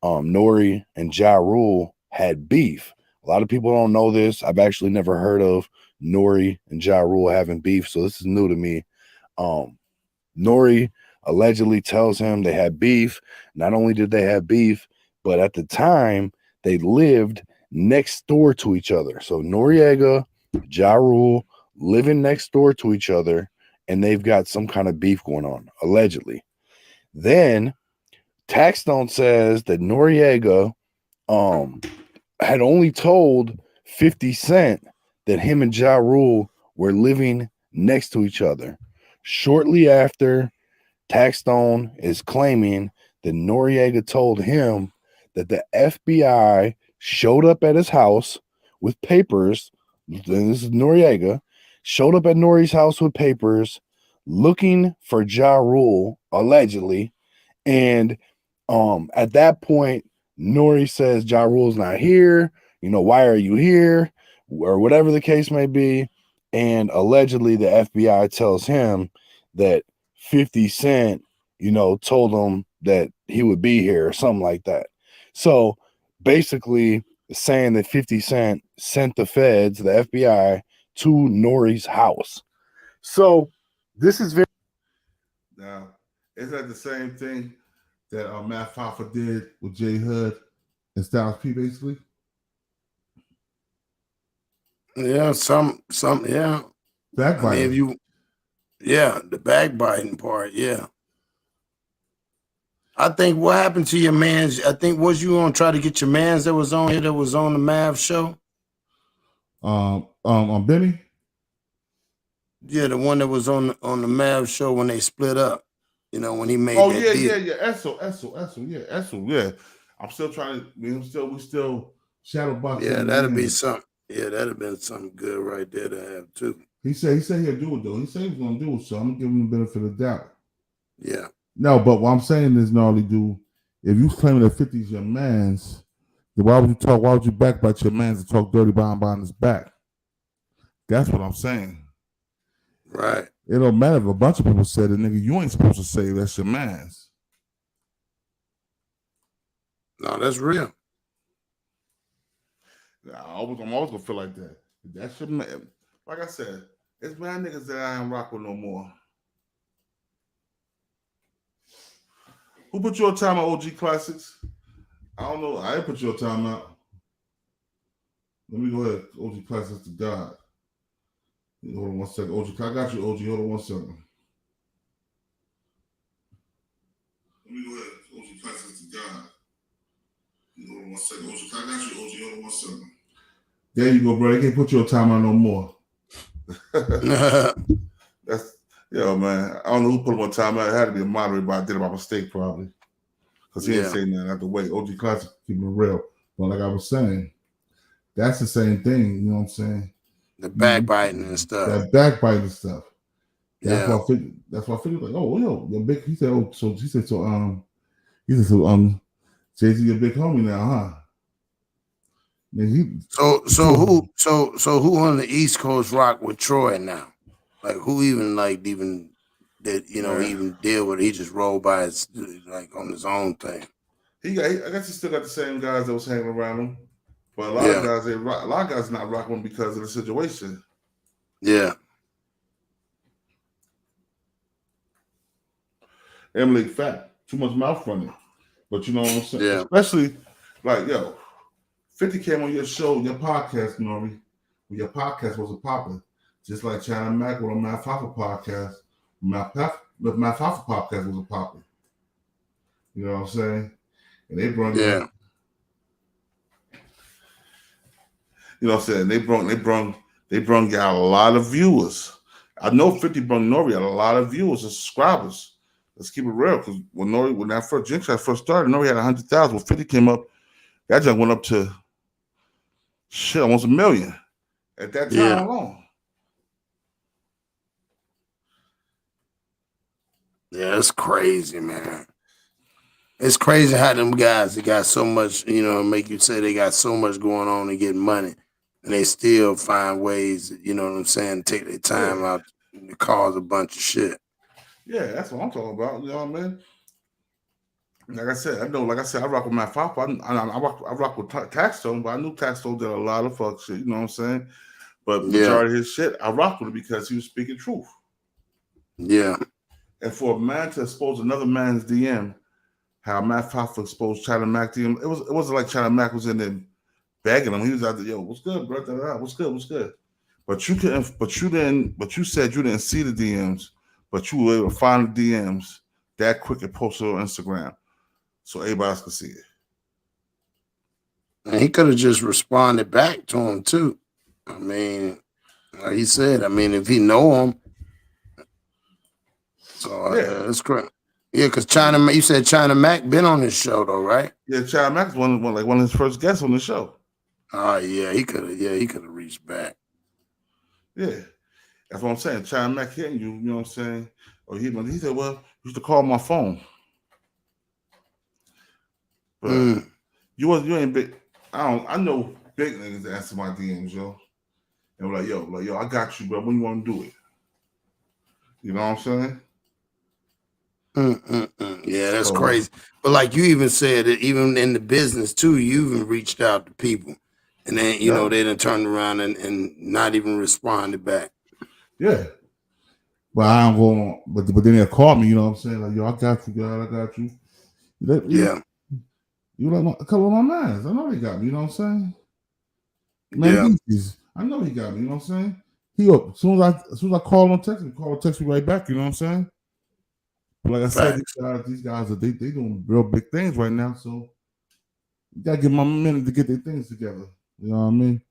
Nori and Ja Rule had beef. A lot of people don't know this. I've actually never heard of Nori and Ja Rule having beef, so this is new to me. Nori allegedly tells him they had beef. Not only did they have beef, but at the time, they lived next door to each other. So Noriega, Ja Rule, living next door to each other, and they've got some kind of beef going on, allegedly. Then Tax Stone says that Noriega had only told 50 Cent that him and Ja Rule were living next to each other. Shortly after, Tax Stone is claiming that Noriega told him that the FBI showed up at his house with papers. This is Noriega, showed up at Nori's house with papers looking for Ja Rule, allegedly. And at that point, Nori says Ja Rule's not here. Why are you here? Or whatever the case may be. And allegedly the FBI tells him that 50 Cent, told him that he would be here or something like that. So basically saying that 50 Cent sent the feds, the FBI, to Nori's house. So this is very... Now, is that the same thing that Matt Hoffa did with J Hood and Styles P, basically? Yeah, yeah. Backbiting. The backbiting part, yeah. I think what happened to your man's, was you gonna try to get your man's that was on here that was on the Mav show? On Benny? Yeah, the one that was on the Mav show when they split up. When he made that deal. Essel, yeah. I'm still trying to, we still shadow boxing. Yeah, that'd be something. Yeah, that'd have been something good right there to have too. He said he'll do it though. He said he was gonna do it, so I'm gonna give him the benefit of the doubt. Yeah. No, but what I'm saying is, Gnarly Dude, if you claim that 50's your man's, then why would you backbite your man's and talk dirty behind his back? That's what I'm saying. Right. It don't matter if a bunch of people said it, nigga, you ain't supposed to say that's your man's. No, that's real. I'm always gonna feel like that. That shit, like I said, it's mad niggas that I ain't rock with no more. Who put you on time at OG Classics? I don't know. I ain't put you on time out. Let me go ahead. OG Classics to God. Hold on one second. OG, I got you, OG. Hold on one second. Let me go ahead. OG Classics to God. Hold on one second. OG, I got you, OG. Hold on one second. There you go, bro. They can't put you on time out no more. That's, man. I don't know who put him on time out. It had to be a moderator, but I did it by mistake probably. Because he ain't saying nothing after wait. OG Classic, keeping it real. But like I was saying, that's the same thing. You know what I'm saying? The backbiting and stuff. That backbiting stuff. That's why I figured like, oh, you're big. He said, Jay-Z your big homie now, huh? So who on the East Coast rock with Troy now? Like who even did even deal with it? He just rolled by his on his own thing. I guess he still got the same guys that was hanging around him, but a lot of guys a lot of guys not rocking him because of the situation. Yeah. Emily fat, too much mouth running, but you know what I'm saying. Yeah. Especially 50 came on your show, your podcast, Nori, when your podcast wasn't popping. Just like China Mac on Matt Hoffa podcast. Matt Hoffa podcast wasn't popping. You know what I'm saying? And they brought you know what I'm saying? They brought out a lot of viewers. I know 50 brought Nori out a lot of viewers and subscribers. Let's keep it real, because when that first Jinx first started, Nori had 100,000. When 50 came up, that junk went up to almost 1 million at that time alone. Yeah, it's crazy, man. It's crazy how them guys, they got so much, make you say they got so much going on and getting money, and they still find ways, you know what I'm saying, take their time out to cause a bunch of shit. Yeah, that's what I'm talking about. You know what I mean? Like I said, I rock with Matt Hoffa. I rock with Taxstone, but I knew Taxstone did a lot of fuck shit, you know what I'm saying? But majority of his shit, I rocked with it because he was speaking truth. Yeah. And for a man to expose another man's DM, how Matt Hoffa exposed China Mac DM, it wasn't like China Mac was in there begging him. He was out there, yo, what's good, bro? What's good? But you said you didn't see the DMs, but you were able to find the DMs that quick and post it on Instagram so everybody else could see it. And he could have just responded back to him too. I mean, like he said, if he know him. So it's great. Yeah, because you said China Mac been on this show though, right? Yeah, China Mac's one of his first guests on the show. Oh yeah, he could have reached back. Yeah. That's what I'm saying. China Mac hitting you, you know what I'm saying? Or he said, well, you used to call my phone. But you ain't big. I know big niggas that answer my DMs, yo. And we're like, yo, I got you, bro. When you want to do it? You know what I'm saying? Yeah, that's crazy. But like you even said that even in the business too, you even reached out to people. And then, they done turned around and not even responded back. Yeah. But I don't go on, but then they'll call me, you know what I'm saying? Like, yo, I got you, God, I got you. You like a couple of my mans. I know they got me, you know what I'm saying? Man, I know he got me, you know what I'm saying? He up. As soon as I call him, text me right back, you know what I'm saying? But like I said, these guys are they doing real big things right now, so you gotta give them a minute to get their things together. You know what I mean?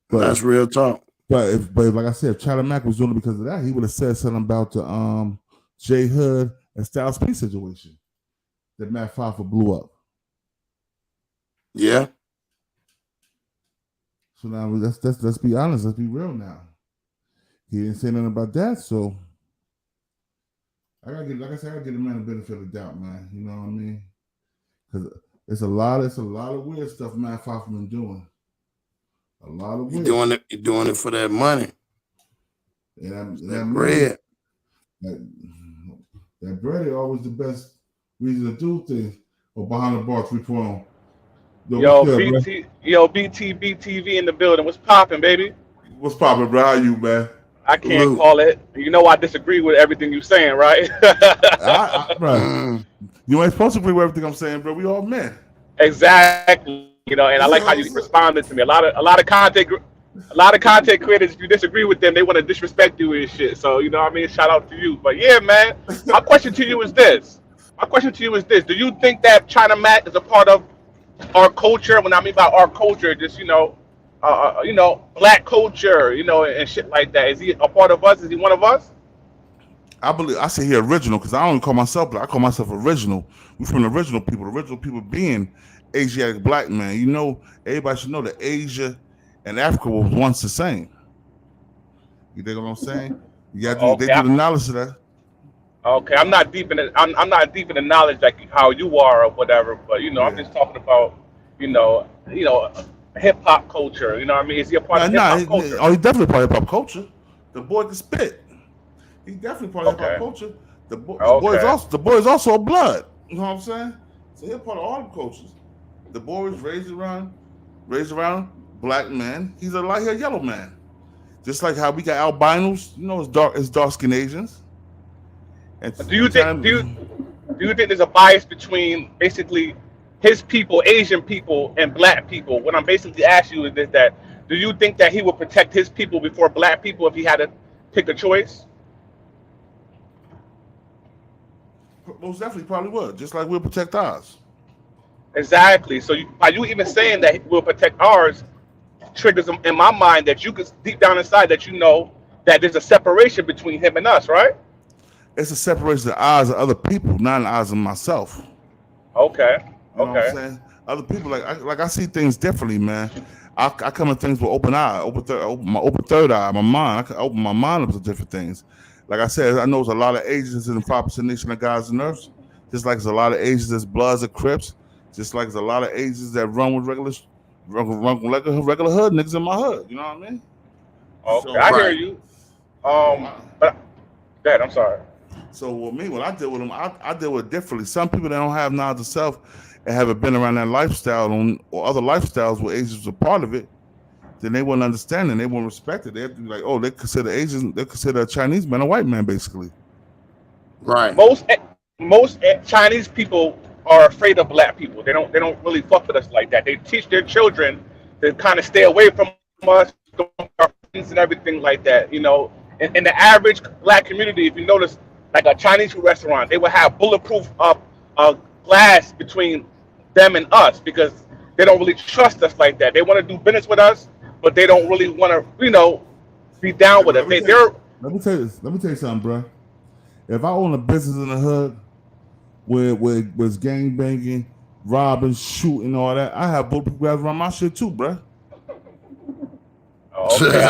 But that's real talk. But like I said, if China Mac was doing it because of that, he would have said something about the J Hood and Styles P situation that Matt Hoffa blew up. Yeah. So now let's be honest, let's be real now. He didn't say nothing about that, so I gotta give the man the benefit of the doubt, man. You know what I mean? Because it's a lot of weird stuff Matt Hoffa been doing. A lot of weird. You're doing it for that money. And that bread. That bread is always the best reason to do things. Or behind the bar 3.0. Yo, BTBTV in the building. What's popping, baby? What's popping, bro? How you, man? I can't call it. You know I disagree with everything you're saying, right? Bro, you ain't supposed to agree with everything I'm saying, bro. We all men. Exactly. You know, and I like how you responded to me. A lot of content creators, if you disagree with them, they want to disrespect you and shit. So, you know what I mean? Shout out to you. But yeah, man, my question to you is this. Do you think that China Mac is a part of our culture? When I mean by our culture, just, black culture, and shit like that. Is he a part of us? Is he one of us? I say he original because I don't call myself black. I call myself original. We from the original people. The original people being Asiatic black man. Everybody should know that Asia and Africa was once the same. You dig what I'm saying? They do the analysis of that. Okay, I'm not deep in it. I'm not deep in the knowledge like how you are or whatever. But I'm just talking about hip hop culture. You know what I mean? Is he a part of hip hop culture? Oh, he's definitely part of hip hop culture. The boy can spit. He's definitely part of hip hop culture. The boy is also a blood. You know what I'm saying? So he's part of all the cultures. The boy was raised around black men. He's a light-haired yellow man. Just like how we got albinos, it's dark-skinned Asians. And do you think there's a bias between basically his people, Asian people, and black people? What I'm basically asking you is that do you think that he would protect his people before black people if he had to pick a choice? Most definitely probably would, just like we'll protect ours. Exactly. So by you even saying that we'll protect ours triggers in my mind that you could deep down inside that that there's a separation between him and us, right? It's a separation of the eyes of other people, not in the eyes of myself. Okay. You know what I'm saying? Other people, like I see things differently, man. I come at things with open third eye, my mind. I can open my mind up to different things. Like I said, I know there's a lot of Asians in the 5% nation of guys and nerves. Just like there's a lot of Asians that's Bloods and Crips. Just like there's a lot of Asians that run with regular hood niggas in my hood. You know what I mean? Okay, so, I hear you. But Dad, I'm sorry. So with me, when I deal with them, I deal with it differently. Some people that don't have knowledge of self and haven't been around that lifestyle or other lifestyles where Asians are part of it, then they wouldn't understand it. They wouldn't respect it. They have to be like, oh, they consider Asians, they consider a Chinese man a white man, basically. Right. Most Chinese people are afraid of black people. They don't really fuck with us like that. They teach their children to kind of stay away from us, our friends and everything like that. In the average black community, if you notice, like a Chinese food restaurant, they would have bulletproof glass between them and us because they don't really trust us like that. They want to do business with us, but they don't really want to, be down with us. Let me tell you something, bro. If I own a business in the hood where was gang banging, robbing, shooting, all that, I have bulletproof glass around my shit too, bro. Okay.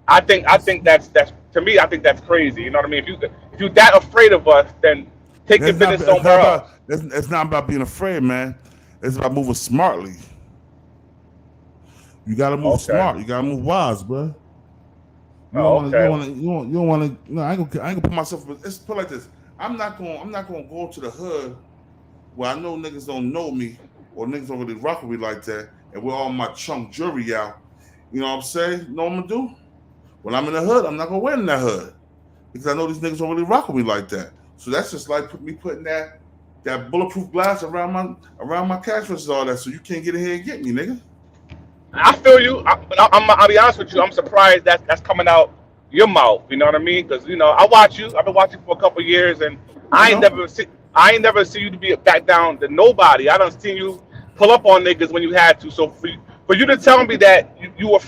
I think that's to me. I think that's crazy. You know what I mean? If you that afraid of us, then take your business somewhere else. It's not about being afraid, man. It's about moving smartly. You gotta move smart. You gotta move wise, bro. You don't want to. No, I ain't gonna put myself. Let's put it like this. I'm not gonna go to the hood where I know niggas don't know me or niggas don't really rock with me like that, and with all my chunk jewelry out. You know what I'm saying? You know what I'm gonna do? When I'm in the hood, I'm not gonna wear in that hood because I know these niggas don't really rock with me like that. So that's just like me putting that bulletproof glass around my cash register, all that, so you can't get in here and get me, nigga. I feel you. I'll be honest with you. I'm surprised that's coming out your mouth. You know what I mean? Because I watch you. I've been watching for a couple of years, and I ain't never see you to be back down to nobody. I don't see you pull up on niggas when you had to. So for you to tell me that you'll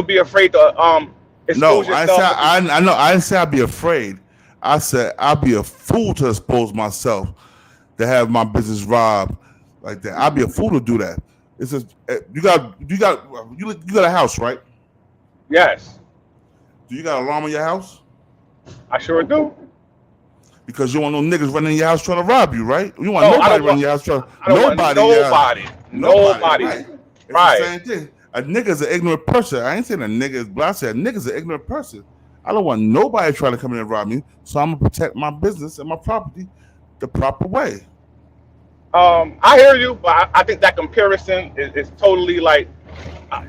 be afraid to expose yourself. I didn't say I'd be afraid. I said I'd be a fool to expose myself to have my business robbed like that. I'd be a fool to do that. It's just you got a house, right? Yes. Do you got an alarm in your house? I sure do. Because you want no niggas running in your house trying to rob you, right? You want nobody running your house trying. Nobody. Right. It's the same thing. A nigga's an ignorant person. I ain't saying a nigga is black. I said a nigga's an ignorant person. I don't want nobody trying to come in and rob me. So I'm gonna protect my business and my property the proper way. I hear you, but I think that comparison is totally like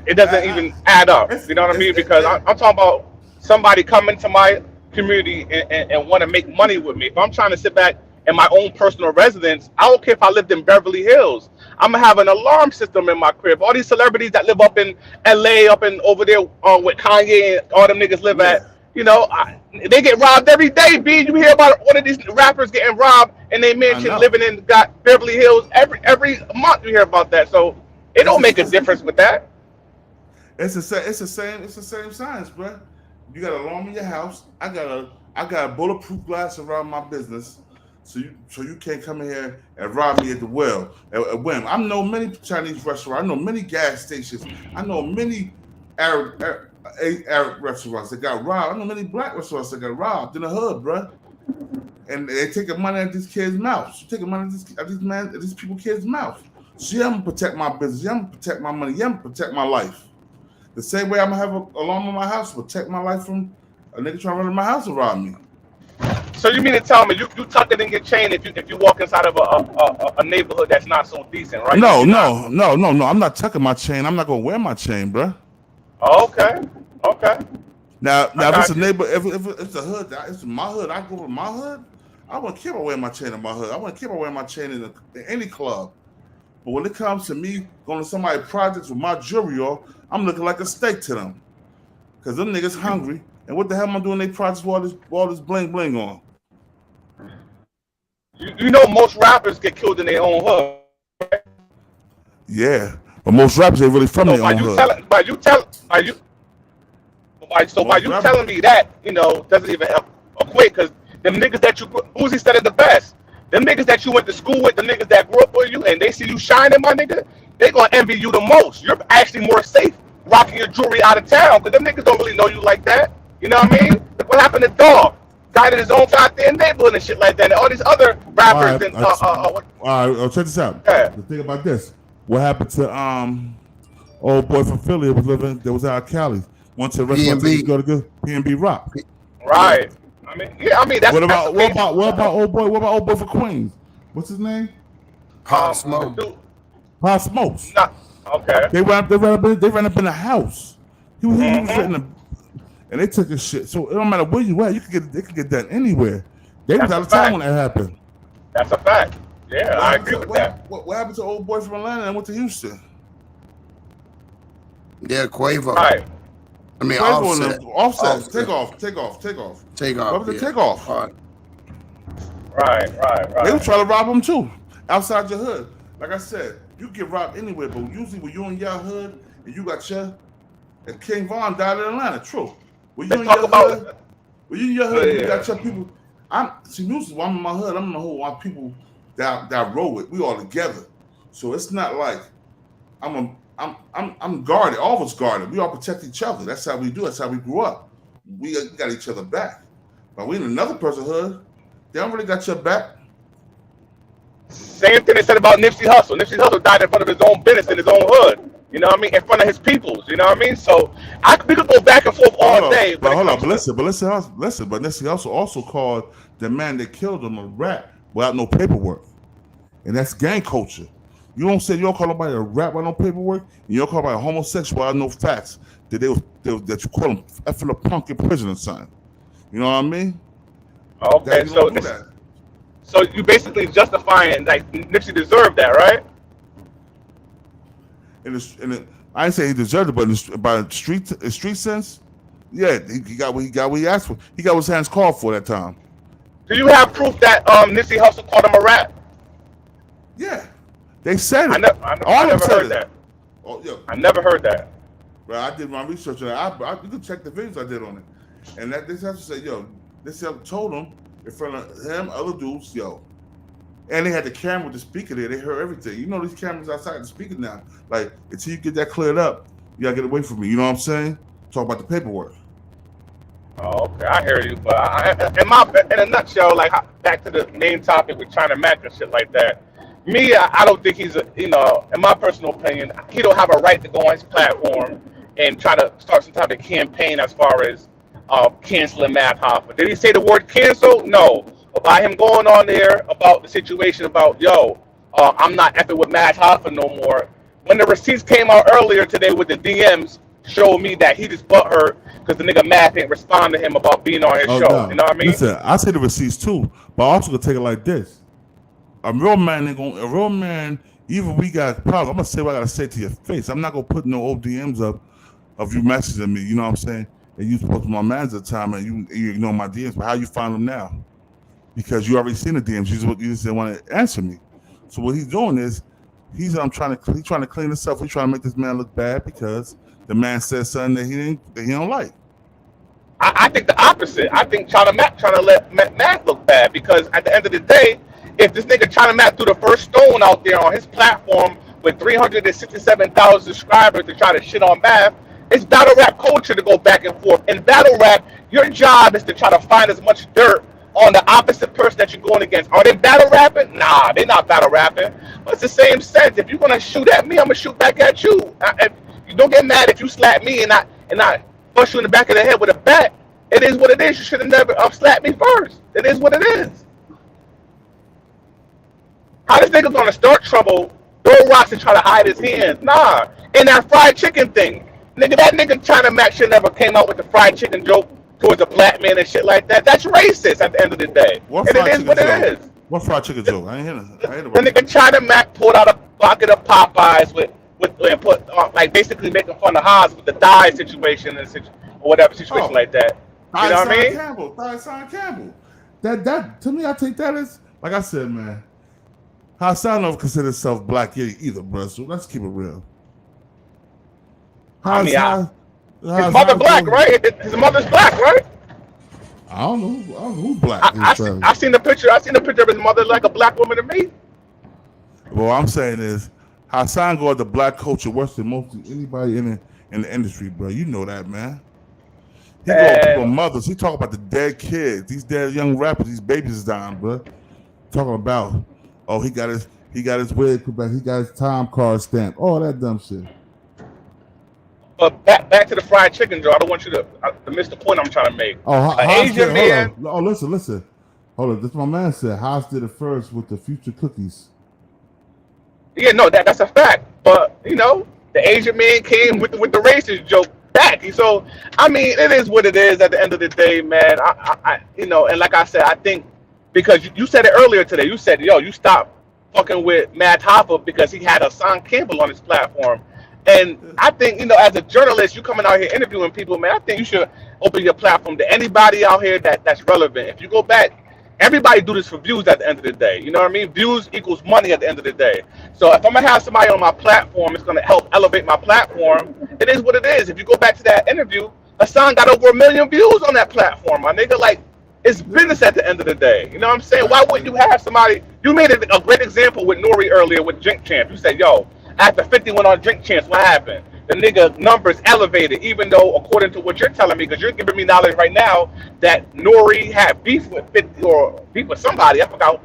it doesn't even add up. You know what I mean? Because I'm talking about somebody coming to my community and want to make money with me. If I'm trying to sit back in my own personal residence, I don't care if I lived in Beverly Hills. I'm gonna have an alarm system in my crib. All these celebrities that live up in LA, up in over there with Kanye and all them niggas live at, you know, they get robbed every day. B, you hear about one of these rappers getting robbed in their mansion, living in got Beverly Hills every month. You hear about that, so it don't make a difference with that. It's the same science, bro. You got an alarm in your house. I got a bulletproof glass around my business, so you can't come in here and rob me at the well. At whim. I know many Chinese restaurants. I know many gas stations. I know many Arab restaurants that got robbed. I know many black restaurants that got robbed in the hood, bro. And they taking money out of these kids' mouths. Taking money out of these people kids' mouths. So yeah, I'm gonna protect my business. Yeah, I'm gonna protect my money. Yeah, I'm gonna protect my life. The same way I'm gonna have an alarm in my house to protect my life from a nigga trying to run in my house around me. So you mean to tell me you tuck it in your chain if you walk inside of a neighborhood that's not so decent, right? No. I'm not tucking my chain. I'm not gonna wear my chain, bro. Okay. Now if it's a neighbor, if it's a hood, it's my hood. I go to my hood. I wouldn't care about wearing my chain in my hood. I wouldn't care about wearing my chain in any club. But when it comes to me going to somebody's projects with my jewelry on, I'm looking like a steak to them. Because them niggas hungry. And what the hell am I doing their projects with all this bling bling on? You know most rappers get killed in their own hood. Right? Yeah. But most rappers ain't really from their own hood. By you telling me that, you know, doesn't even equate, because them niggas that Uzi said it the best. Them niggas that you went to school with, the niggas that grew up with you, and they see you shining, my nigga, they gonna envy you the most. You're actually more safe rocking your jewelry out of town, because them niggas don't really know you like that. You know what I mean? What happened to Dog? Guy in his own goddamn neighborhood and shit like that, and all these other rappers. All right, check this out. Yeah. The thing about this, what happened to old boy from Philly that was out of Cali? Went to the restaurant to go to P&B Rock. Right. I mean that's what about old boy? What about old boy from Queens? What's his name? Pop Smoke. Pop Smokes. Okay. They ran up in the house. He was in the, and they took his shit. So it don't matter where you at, they could get that anywhere. They was out of town when that happened. That's a fact. Yeah, I agree with that. What happened to old boy from Atlanta and went to Houston? Yeah, Quavo. Right. I mean, Offset. Take off. What was the takeoff? Right. They were trying to rob him too, outside your hood. Like I said, you get robbed anywhere, but usually when you in your hood and you got and King Von died in Atlanta. True. When you in your hood, you got your people. Usually I'm in my hood. I'm in the hood. My people that I roll with. We all together. So it's not like I'm guarded. All of us guarded. We all protect each other. That's how we do. That's how we grew up. We got each other back. But we in another person's hood, they don't really got your back. Same thing they said about Nipsey Hussle. Nipsey Hussle died in front of his own business in his own hood. You know what I mean? In front of his peoples. You know what I mean? So we could go back and forth all day. But listen. But Nipsey Hussle also called the man that killed him a rat without no paperwork, and that's gang culture. You don't call nobody a rat without no paperwork. And you don't call nobody a homosexual without no facts. That you call them effing a punk in prison or something. You know what I mean? Okay, so you basically justifying like Nipsey deserved that, right? I ain't say he deserved it, but by street sense, yeah, he got what he asked for. He got what his hands called for that time. Do you have proof that Nipsey Hussle called him a rat? Yeah, they said it. I never heard that. Oh, yeah. I never heard that. Bro, I did my research on that. You can check the videos I did on it, and that this have to say, this told him in front of him, other dudes, and they had the camera with the speaker there. They heard everything. You know these cameras outside the speaker now. Like until you get that cleared up, you gotta get away from me. You know what I'm saying? Talk about the paperwork. Oh, okay, I hear you, but in a nutshell, like back to the main topic with China Mac and shit like that. Me, I don't think he's in my personal opinion, he don't have a right to go on his platform and try to start some type of campaign as far as canceling Matt Hoffa. Did he say the word cancel? No. About him going on there about the situation about, I'm not effing with Matt Hoffa no more. When the receipts came out earlier today with the DMs, showed me that he just butthurt because the nigga Matt didn't respond to him about being on his show. No. You know what I mean? Listen, I say the receipts too, but I also gonna take it like this. A real man ain't gonna. A real man, even we got problems. I'm gonna say what I gotta say to your face. I'm not gonna put no old DMs up of you messaging me. You know what I'm saying? And you supposed to be my manager at the time, and you know my DMs. But how you find them now? Because you already seen the DMs. You just didn't want to answer me. So what he's doing is he's trying to clean himself. He's trying to make this man look bad because the man said something that he don't like. I think the opposite. I think China Mac trying to let Mac look bad because at the end of the day, if this nigga China Mac threw the first stone out there on his platform with 367,000 subscribers to try to shit on Mac, it's battle rap culture to go back and forth. In battle rap, your job is to try to find as much dirt on the opposite person that you're going against. Are they battle rapping? Nah, they're not battle rapping. But it's the same sense. If you're gonna shoot at me, I'm gonna shoot back at you. You don't get mad if you slap me and I bust you in the back of the head with a bat. It is what it is. You should have never slapped me first. It is what it is. How this nigga gonna start trouble, throw rocks and try to hide his hands? Nah. And that fried chicken thing. Nigga, that nigga China Mac shit never came out with the fried chicken joke towards a black man and shit like that. That's racist at the end of the day. And it is what it is. What fried chicken joke? I ain't hear it. The nigga China Mac pulled out a bucket of Popeyes and put like basically making fun of Haas with the dye situation and or whatever situation like that. You know what I mean? Campbell. That to me, I take that as, like I said, man. Hassan don't consider himself black either, bro. So let's keep it real. His mother black, right? His mother's black, right? I don't know who's black. I seen the picture. I seen the picture of his mother like a black woman to me. Well, what I'm saying is, Hassan go at the black culture worse than most anybody in the industry, bro. You know that, man. He go at people's mothers. He talk about the dead kids, these dead young rappers, these babies is dying, bro. Talking about, oh, he got his wig back, he got his time card stamp, all that dumb shit. But back to the fried chicken, Joe. I don't want you to miss the point I'm trying to make. Oh, Asian man. Oh, listen. Hold on. This my man said. Haas did it first with the future cookies. Yeah, no, that's a fact. But you know, the Asian man came with the racist joke back. So I mean, it is what it is. At the end of the day, man. I you know, and like I said, I think because you said it earlier today. You said, yo, you stopped fucking with Matt Hoffa because he had Hassan Campbell on his platform. And I think, you know, as a journalist, you coming out here interviewing people, man, I think you should open your platform to anybody out here that's relevant. If you go back, everybody do this for views at the end of the day. You know what I mean? Views equals money at the end of the day. So if I'm going to have somebody on my platform, it's going to help elevate my platform. It is what it is. If you go back to that interview, Hassan got over 1 million views on that platform. My nigga, like, it's business at the end of the day. You know what I'm saying? Why wouldn't you have somebody? You made a great example with Nori earlier with Drink Champ. You said, yo, after 50 went on Drink Champs, what happened? The nigga numbers elevated, even though according to what you're telling me, because you're giving me knowledge right now that Nori had beef with 50 or beef with somebody. I forgot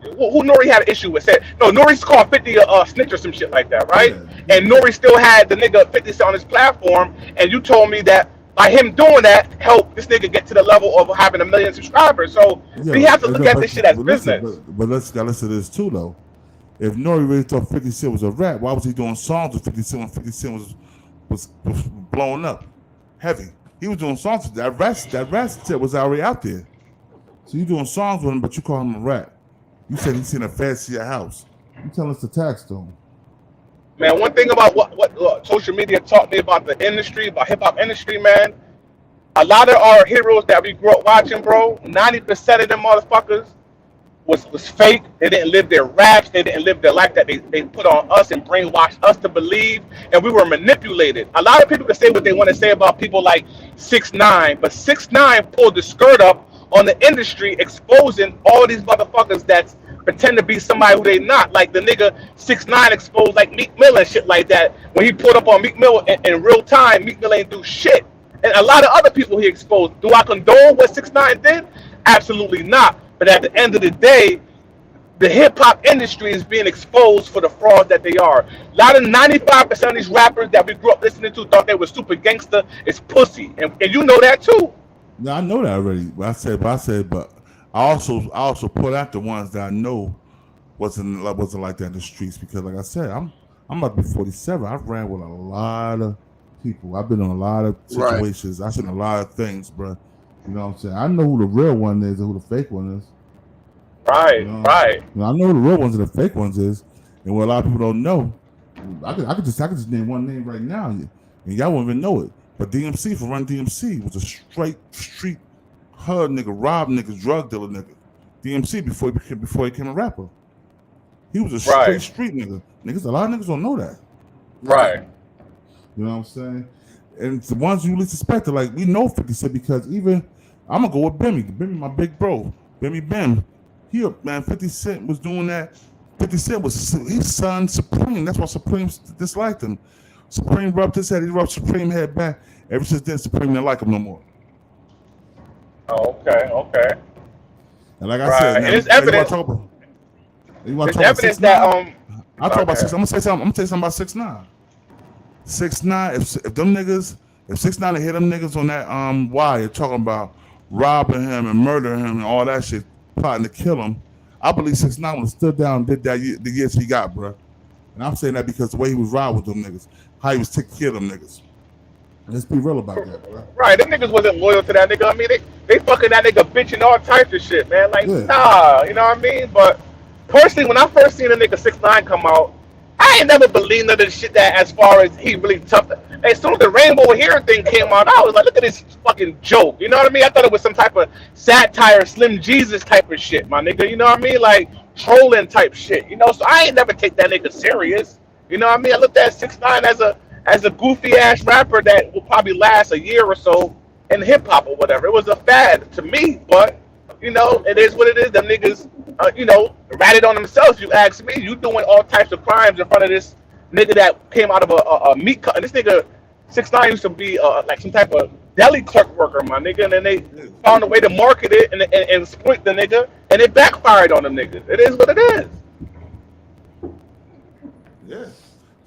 who Nori had an issue with. Said no, Nori's called 50 a snitch or some shit like that, right? Yeah. And Nori still had the nigga 50 on his platform, and you told me that by him doing that helped this nigga get to the level of having 1 million subscribers. So we have to look at this shit as business. But let's listen to this too, though. If Nori really thought 50 Cent was a rap, why was he doing songs with 50 Cent when 50 Cent was blowing up heavy? He was doing songs with that rap shit was already out there. So you doing songs with him, but you call him a rap. You said he's seen a fancy house. You tell us the tax to him. Man, one thing about what social media taught me about the industry, about hip hop industry, man. A lot of our heroes that we grew up watching, bro, 90% of them motherfuckers was fake. They didn't live their raps. They didn't live their life that they put on us and brainwashed us to believe. And we were manipulated. A lot of people can say what they want to say about people like 6ix9ine, but 6ix9ine pulled the skirt up on the industry, exposing all these motherfuckers that pretend to be somebody who they not. Like the nigga 6ix9ine exposed like Meek Mill and shit like that. When he pulled up on Meek Mill in real time, Meek Mill ain't do shit. And a lot of other people he exposed. Do I condone what 6ix9ine did? Absolutely not. But at the end of the day, the hip-hop industry is being exposed for the fraud that they are. A lot of 95% of these rappers that we grew up listening to thought they were super gangster is pussy. And you know that too. Yeah, I know that already. But I also put out the ones that I know wasn't like that in the streets because, like I said, I'm about to be 47. I've ran with a lot of people. I've been in a lot of situations. I've seen a lot of things, bro. You know what I'm saying? I know who the real one is and who the fake one is. Right, you know? right. You know, I know who the real ones and the fake ones is, and what a lot of people don't know. I could just name one name right now, and y'all won't even know it. But DMC for Run DMC was a straight street hud nigga, rob niggas, drug dealer nigga. DMC before he became a rapper. He was a straight street nigga. Niggas, a lot of niggas don't know that. Right. You know what I'm saying? And the ones you least suspected, like we know 50 Cent because even I'm gonna go with Bimmy. Bimmy, my big bro. Bimmy Bim. Man, 50 Cent was doing that. 50 Cent was his son Supreme. That's why Supreme disliked him. Supreme rubbed his head. He rubbed Supreme head back. Ever since then, Supreme didn't like him no more. Okay. And like I said, and it's evidence. There's evidence that I talk about 6. I'm gonna say something about 6ix9ine. 6ix9ine. If them niggas, if 6ix9ine hit them niggas on that wire talking about robbing him and murdering him and all that shit, plotting to kill him, I believe 6ix9ine would have stood down and did that the years he got, bro. And I'm saying that because the way he was riding with them niggas, how he was taking care of them niggas. Let's be real about that, bro. Right, them niggas wasn't loyal to that nigga. I mean, they fucking that nigga bitching all types of shit, man. Like, nah, you know what I mean? But personally, when I first seen a nigga 6ix9ine come out, I ain't never believed none of the shit that as far as he really tough. As soon as the Rainbow Hair thing came out, I was like, look at this fucking joke. You know what I mean? I thought it was some type of satire, Slim Jesus type of shit, my nigga. You know what I mean? Like trolling type shit. You know, so I ain't never take that nigga serious. You know what I mean? I looked at 6ix9ine as a goofy ass rapper that will probably last a year or so in hip hop or whatever. It was a fad to me, but you know, it is what it is. Them niggas, you know, ratted on themselves. You ask me, you doing all types of crimes in front of this nigga that came out of a meat cut. This nigga 6ix9ine used to be like some type of deli clerk worker, my nigga, and then they found a way to market it and exploit the nigga, and it backfired on them niggas. It is what it is. Yeah.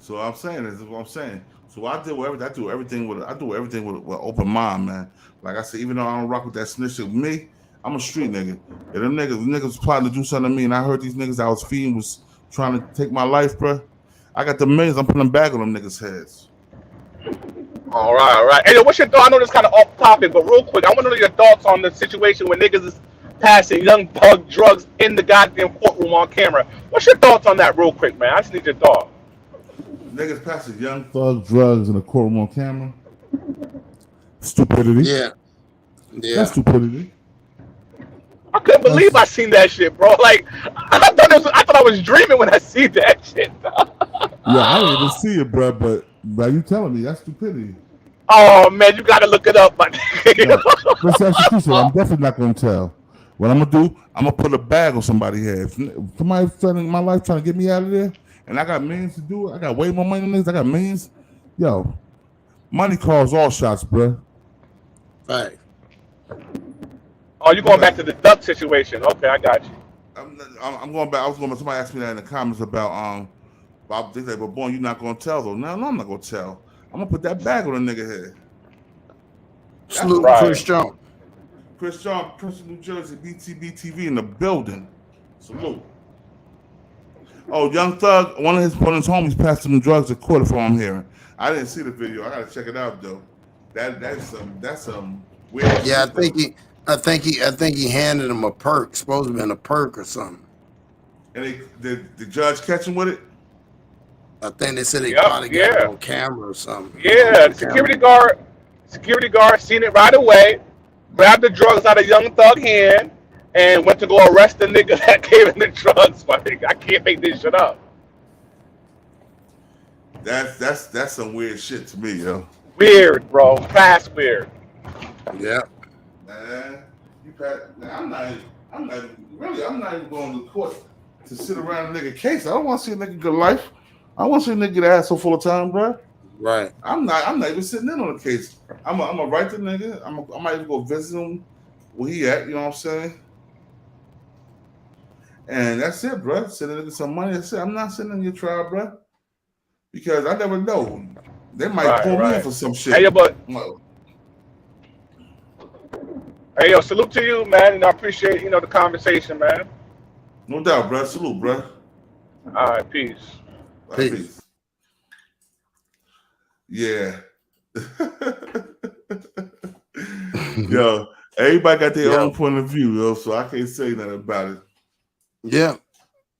So I'm saying this is what I'm saying. So I do everything with an open mind, man. Like I said, even though I don't rock with that snitch shit with me, I'm a street nigga. And them niggas was plotting to do something to me, and I heard these niggas I was feeding was trying to take my life, bro. I got the millions. I'm putting them back on them niggas' heads. All right. Hey, what's your thought? I know this kind of off topic, but real quick, I want to know your thoughts on the situation where niggas is passing Young Thug drugs in the goddamn courtroom on camera. What's your thoughts on that, real quick, man? I just need your thought. Niggas passing Young Thug drugs in the courtroom on camera. Stupidity. Yeah. That's stupidity. I couldn't believe I seen that shit, bro. Like, I thought I was dreaming when I see that shit. Yeah, I didn't even see it, bro. But by you telling me, that's stupidity. Oh man, you gotta look it up, but yeah. I'm definitely not gonna tell. What I'm gonna do, I'm gonna put a bag on somebody's head. If somebody's trying my life trying to get me out of there, and I got millions to do it. I got way more money than this. I got millions. Yo, money calls all shots, bro. Right. Oh, you going back to the duck situation? Okay, I got you. I'm going back. Somebody asked me that in the comments about they said, "But boy, you're not gonna tell though." No, I'm not gonna tell. I'm gonna put that bag on a nigga head. Salute Chris Jones. Chris Jones, Princeton, New Jersey, BTBTV in the building. Salute. Oh, Young Thug, one of his homies passed him drugs at court, from what I'm hearing. I didn't see the video. I gotta check it out though. That's some weird. Yeah, I think he handed him a perk. Supposed to have been a perk or something. And did the judge catch him with it? I think they said they probably got it on camera or something. Yeah, security guard seen it right away, grabbed the drugs out of Young Thug hand, and went to go arrest the nigga that gave him the drugs. I can't make this shit up. That's some weird shit to me, yo. Weird, bro. Fast weird. Yeah. Man, I'm not even going to court to sit around a nigga case. I don't want to see a nigga good life. I want to see a nigga get asshole full of time, bro. Right. I'm not even sitting in on the case. I'm a write the nigga. I might even go visit him where he at. You know what I'm saying? And that's it, bro. Send a nigga some money. That's it. I'm not sitting in your trial, bro, because I never know. They might pull me in for some shit. Hey, hey, yo, salute to you, man, and I appreciate the conversation, man. No doubt, bro. Salute, bro. All right, peace. Peace. Yeah. Yo, everybody got their own point of view, yo, so I can't say nothing about it. Yeah.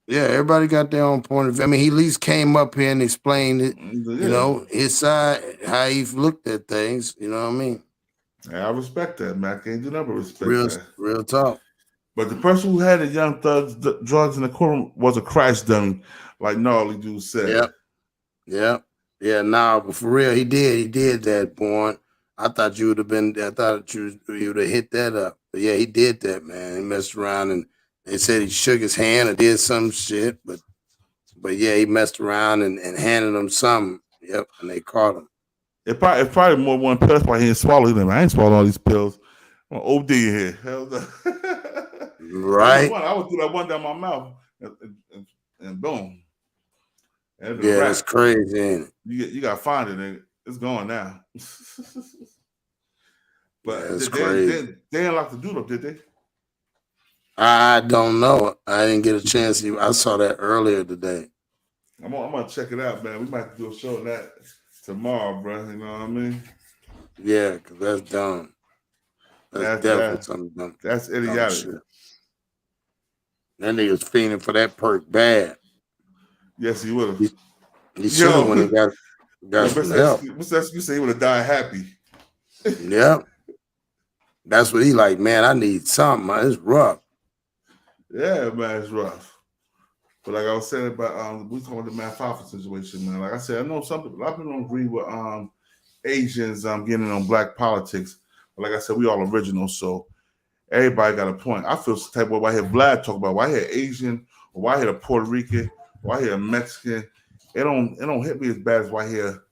Yeah, everybody got their own point of view. I mean, he at least came up here and explained it, you know, his side, how he looked at things, you know what I mean? I respect that, man. I can't do nothing but respect that. Real talk. But the person who had the young thugs drugs in the courtroom was a crash dummy, like Gnarly Dude said. Yep. Yeah, nah, but for real, he did that, Born. I thought you would have been, I thought you would have hit that up. But yeah, he did that, man. He messed around and they said he shook his hand or did some shit, but yeah, he messed around and handed him something. Yep, and they caught him. It's probably more one pill. That's why he ain't swallowed them. I ain't swallowed all these pills. I'm OD in here. Hell no. Right. I would do that one down my mouth and boom. And yeah, that's crazy, ain't it? You got to find it, nigga. It's gone now. But yeah, that's they didn't lock the dude up, did they? I don't know. I didn't get a chance. I saw that earlier today. I'm gonna check it out, man. We might have to do a show on that tomorrow, bro. You know what I mean? Yeah, because that's dumb. That's definitely something dumb. That's idiotic. That nigga's fiending for that perk bad. Yes, he would have. He should have when he got some help. What's that? You say he would have died happy. Yeah. That's what he like, man. I need something, man. It's rough. Yeah, man, it's rough. But like I was saying about we talking about the Matt Hoffa situation, man. Like I said, I know some people, a lot of people don't agree with Asians getting on black politics. But like I said, we all original, so everybody got a point. I feel some type of way why I hear Vlad talk about why I hear Asian or why I hear a Puerto Rican, why I hear a Mexican. It don't hit me as bad as why I hear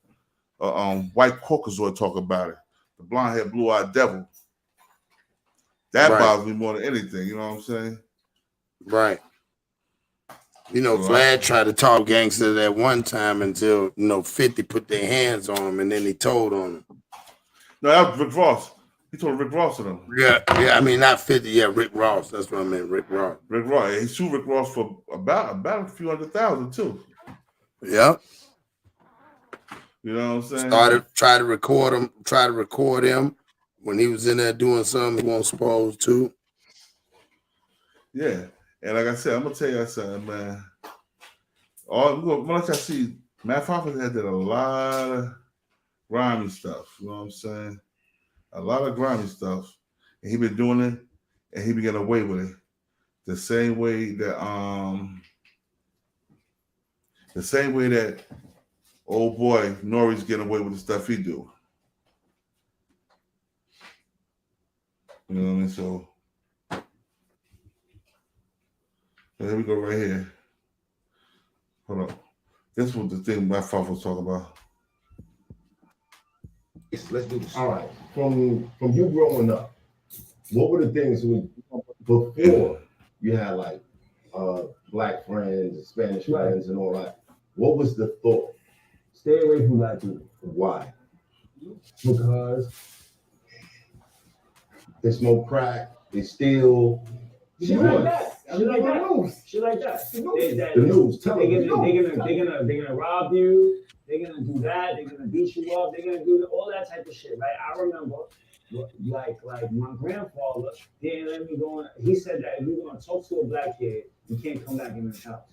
white Caucasoid talk about it. The blonde haired, blue eyed devil. That bothers me more than anything, you know what I'm saying? Right. You know, Vlad tried to talk gangster that one time until, 50 put their hands on him and then he told on him. No, that was Rick Ross. He told Rick Ross to them. Yeah, I mean, not 50. Yeah, Rick Ross. That's what I meant, Rick Ross. Rick Ross. He sued Rick Ross for about a few $100,000 too. Yep. You know what I'm saying? Try to record him when he was in there doing something he wasn't supposed to. Yeah. And like I said, I'm gonna tell you something, man. Once I see Matt Hoffa had did a lot of grimy stuff. You know what I'm saying? A lot of grimy stuff, and he been doing it, and he been getting away with it. The same way that old boy Nori's getting away with the stuff he do. You know what I mean? So here we go right here. Hold on. This was the thing my father was talking about. Let's do this. All right. From you growing up, what were the things before you had like black friends, Spanish friends, and all that? What was the thought? Stay away from black people. Why? Because they smoke crack, they steal. Shit like that. Shit like that. The news. They're gonna rob you. They're gonna do that. They're gonna beat you up. They're gonna do all that type of shit. Right? I remember, like my grandfather didn't let me go in. He said that if you're gonna talk to a black kid, you can't come back in the house.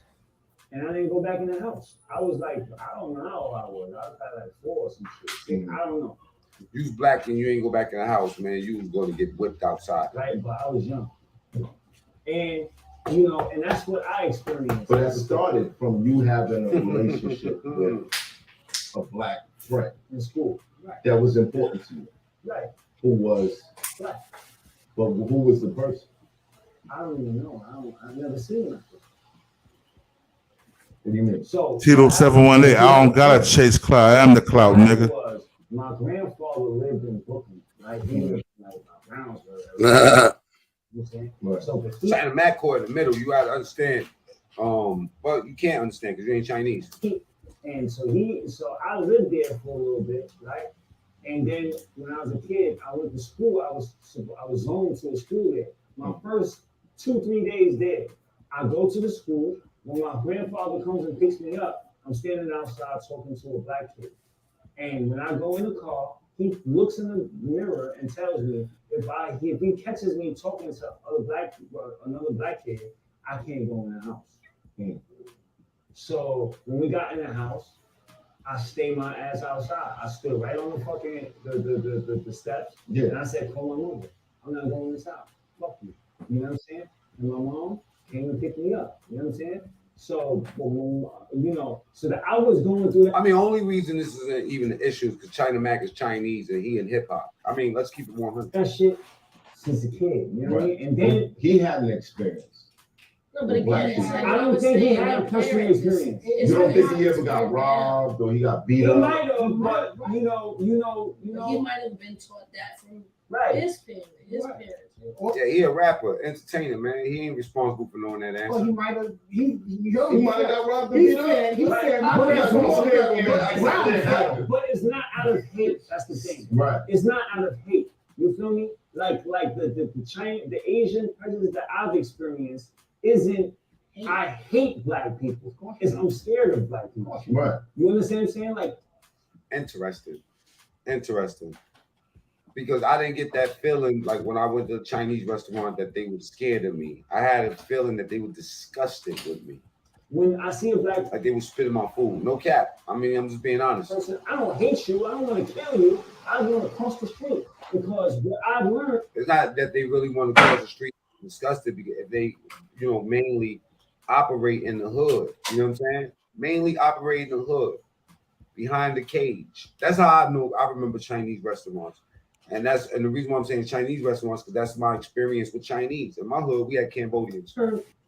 And I didn't go back in the house. I was like, I don't know how old I was. I was probably like 4 or some shit. I don't know. If you was black and you ain't go back in the house, man, you was going to get whipped outside. Right, but I was young. And, and that's what I experienced. But that started from you having a relationship with a black friend in school. Right. That was important to you. Right. Who was black. But who was the person? I don't even know. I've never seen that. What do you mean? So Tito 718. I don't gotta chase clout. I am the clout, nigga. My grandfather lived in Brooklyn. Like he lived in Brownsville. So China McCoy in the middle, you gotta understand. But you can't understand because you ain't Chinese. So I lived there for a little bit, right? And then when I was a kid, I went to school. I was zoned to a school there. My first 2-3 days there, I go to the school. when my grandfather comes and picks me up, I'm standing outside talking to a black kid. And when I go in the car, he looks in the mirror and tells me if he catches me talking to another black kid, I can't go in the house. So when we got in the house, I stayed my ass outside. I stood right on the fucking the steps. Yeah. And I said, call my mother. I'm not going this house. Fuck you. You know what I'm saying? And my mom came and picked me up. You know what I'm saying? So, you know, so that I was going through that. I mean, only reason this isn't even an issue is because China Mac is Chinese and he in hip hop. I mean, let's keep it 100. That shit since a kid, you know what I mean? And then he had an experience. No, but again, I don't think he had a personal experience. You don't think he ever got robbed or he got beat up? He might have, but you know. He might have been taught that from his family, his parents. Yeah, he a rapper, entertainer, man. He ain't responsible for knowing that answer. Well, he might have. He might have got robbed and beat up. He said, but it's not out of hate. That's the thing. Right. It's not out of hate. You feel me? Like the Asian prejudice that I've experienced isn't. I hate black people. It's I'm scared of black people. Right. You understand what I'm saying? Like, Interesting. Because I didn't get that feeling like when I went to a Chinese restaurant that they were scared of me. I had a feeling that they were disgusted with me. When I see a black, like they were spitting my food. No cap. I mean, I'm just being honest. Person, I don't hate you. I don't want to kill you. I want to cross the street because what I've learned. It's not that they really want to cross the street disgusted because if they, mainly operate in the hood. You know what I'm saying? Mainly operate in the hood, behind the cage. That's how I know. I remember Chinese restaurants. And the reason why I'm saying Chinese restaurants, because that's my experience with Chinese. In my hood, we had Cambodians.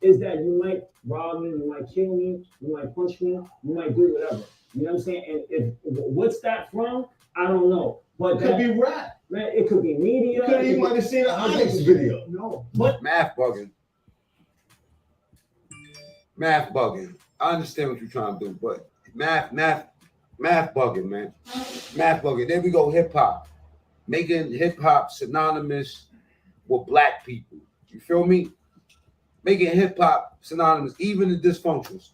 Is that you might rob me, you might kill me, you might punch me, you might do whatever. You know what I'm saying? And if what's that from? I don't know. But it could be rap. Man, it could be media. You might have seen an Onyx video. No. But math bugging. I understand what you're trying to do, but math bugging, man. Math bugging. There we go, hip hop. Making hip hop synonymous with black people. You feel me? Making hip hop synonymous, even the dysfunctions.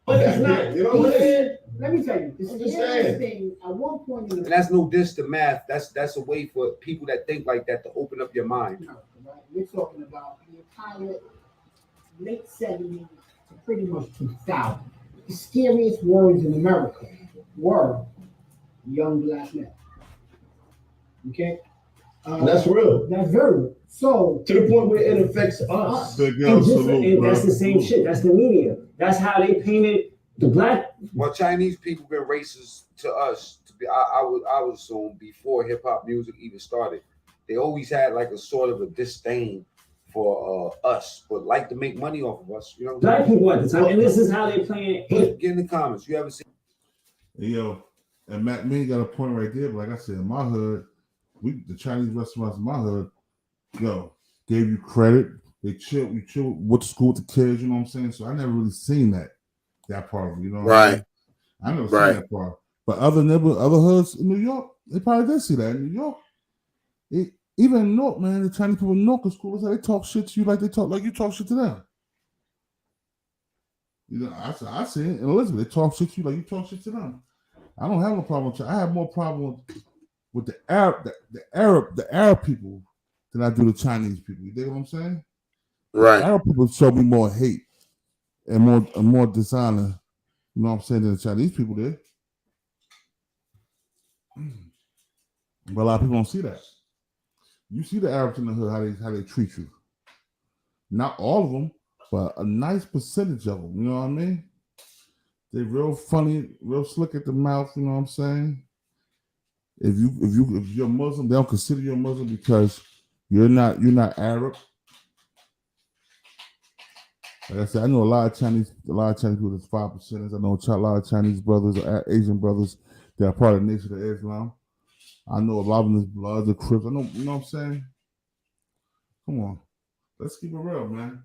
But it's not. You know what I'm saying? Let me tell you, this is interesting. At one point in and that's no diss to math. That's a way for people that think like that to open up your mind. No, right? We're talking about the entire late 70s to pretty much 2000. The scariest words in America were young black men. Okay? That's real. That's very real. So to the point where it affects us. And that's the same shit. That's the media. That's how they painted the black. Well, Chinese people been racist to us. I would assume before hip hop music even started. They always had like a sort of a disdain for us, but like to make money off of us. You know, black people at the time, and this is how they playing. Get in the comments. You ever seen? Yo, and Matt Mean got a point right there. But like I said, in my hood, the Chinese restaurants in my hood, gave you credit. They chill, went to school with the kids, you know what I'm saying? So I never really seen that part of it, you know what I mean? I never seen that part. But other hoods in New York, they probably did see that in New York. Even in Newark, man, the Chinese people in Newark is cool. They talk shit to you like you talk shit to them. You know, I see it in Elizabeth. They talk shit to you like you talk shit to them. I don't have no problem with I have more problem with the Arab people than I do the Chinese people. You dig what I'm saying? Right. The Arab people show me more hate and more dishonor. You know what I'm saying? Than the Chinese people did. But a lot of people don't see that. You see the Arabs in the hood how they treat you. Not all of them, but a nice percentage of them. You know what I mean? They real funny, real slick at the mouth. You know what I'm saying? If you're Muslim, they don't consider you a Muslim because you're not Arab. Like I said, I know a lot of Chinese people that's 5%. I know a lot of Chinese brothers or Asian brothers that are part of the Nation of Islam. I know a lot of them is Bloods or Crips. I know, you know what I'm saying? Come on. Let's keep it real, man.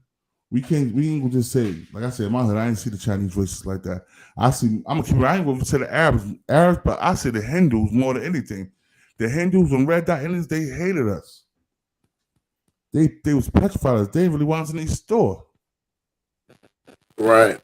We ain't gonna just say, like I said, in my hood, I didn't see the Chinese racists like that. I ain't gonna say the Arabs, but I say the Hindus more than anything. The Hindus and Red Dot Indians, they hated us. They was petrified us. They didn't really want us in their store. Right.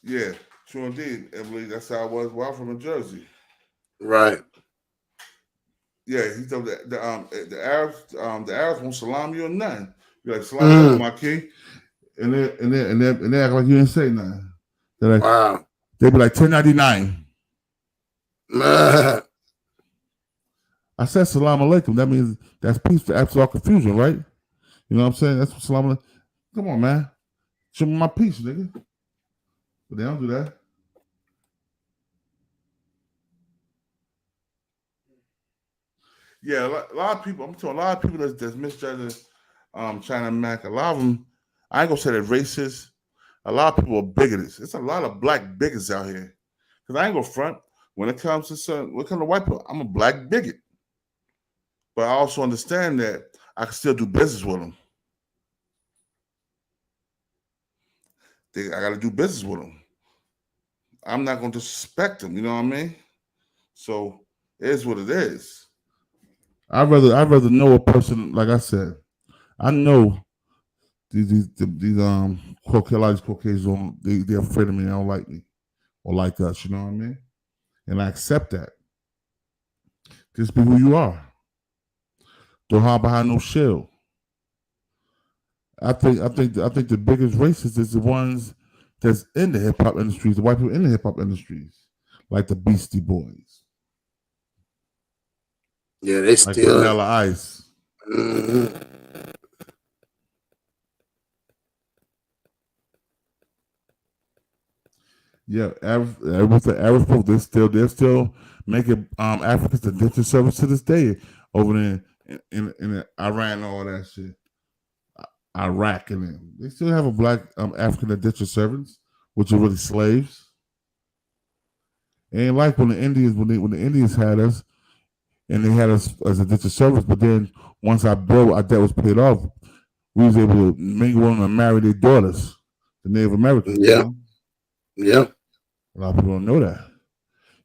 Yeah, true indeed. Emily, that's how I was. Well, I'm from New Jersey. Right. Yeah, he told the Arabs won't salam you or nothing. You're like, salam alaikum, my king. And they act like you didn't say nothing. They're like, wow. They be like 1099. I said salam alaikum. That means that's peace for absolute confusion, right? You know what I'm saying? That's what salam alaikum. Come on, man. Show me my peace, nigga. But they don't do that. Yeah, a lot of people. I'm talking a lot of people that's misjudging China Mac. A lot of them, I ain't gonna say they're racist. A lot of people are bigots. It's a lot of black bigots out here. Cause I ain't gonna front. When it comes to white people, I'm a black bigot. But I also understand that I can still do business with them. I got to do business with them. I'm not going to disrespect them. You know what I mean? So it is what it is. I'd rather know a person. Like I said, I know these Caucasians they're afraid of me. They don't like me or like us. You know what I mean? And I accept that. Just be who you are. Don't hide behind no shield. I think the biggest racists is the ones that's in the hip hop industries, the white people in the hip hop industries, like the Beastie Boys. Yeah, they like still Vanilla Ice. Mm-hmm. Yeah, with the average folk, they're still making Africans the dental service to this day over there in Iran and all that shit. Iraq and them. They still have a black African indentured servants, which are really slaves. It ain't like when the Indians when the Indians had us and they had us as indentured servants, but then once our debt was paid off, we was able to mingle them and marry their daughters, the Native Americans. Yeah. You know? Yeah. A lot of people don't know that.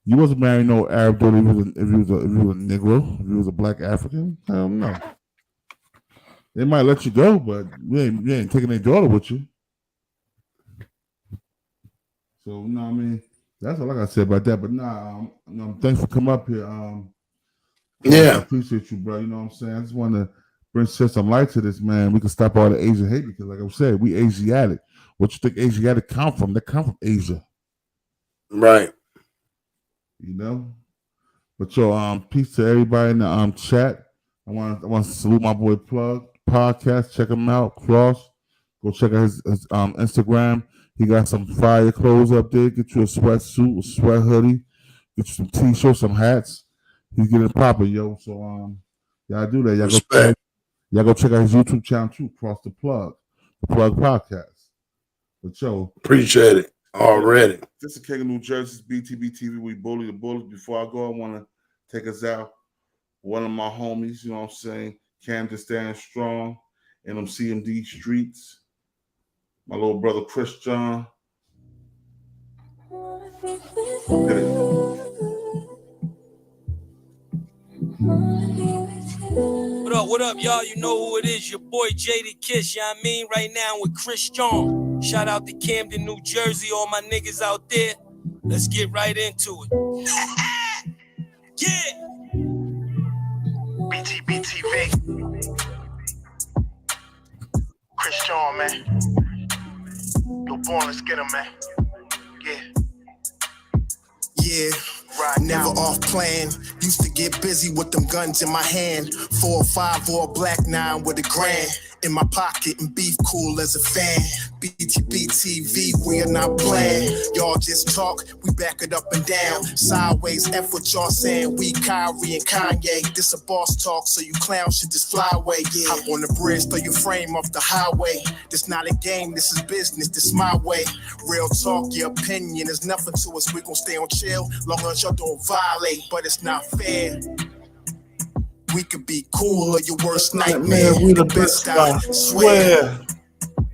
You wasn't marrying no Arab daughter if you was a Negro, if you was a black African. Hell no. They might let you go, but you ain't taking their daughter with you. So, you know what I mean? That's all I got to say about that. But thanks for coming up here. Yeah. I appreciate you, bro. You know what I'm saying? I just want to bring some light to this, man. We can stop all the Asian hate because, like I said, we Asiatic. What you think Asiatic come from? They come from Asia. Right. You know? But peace to everybody in the chat. I want to salute my boy Plug Podcast. Check him out. Cross. Go check out his Instagram. He got some fire clothes up there. Get you a sweatsuit, a sweat hoodie. Get you some t-shirts, some hats. He's getting popping, yo. So y'all do that. Y'all go check out his YouTube channel too. Cross the Plug Podcast. But yo, appreciate it already. This is King of New Jersey's BTBTV. We bully the bullies. Before I go, I want to take us out. One of my homies, you know what I'm saying? Camden Stand Strong in them CMD streets. My little brother Chris John. Okay. What up, y'all? You know who it is. Your boy JD Kiss, you know what I mean? Right now with Chris John. Shout out to Camden, New Jersey, all my niggas out there. Let's get right into it. Yeah! BTBTV. Chris John, man. Yo, born, let's get him, man. Yeah. Yeah, never off plan. Used to get busy with them guns in my hand. 4 or 5 or a black 9 with a grand in my pocket and beef cool as a fan. BTBTV, we are not playing. Y'all just talk, we back it up and down. Sideways, F what y'all saying. We Kyrie and Kanye. This a boss talk, so you clowns should just fly away. Yeah. Hop on the bridge, throw your frame off the highway. This not a game, this is business, this my way. Real talk, your opinion is nothing to us. We gon' stay on chill, long as y'all don't violate. But it's not fair. We could be cool or your worst nightmare. We the best, I swear.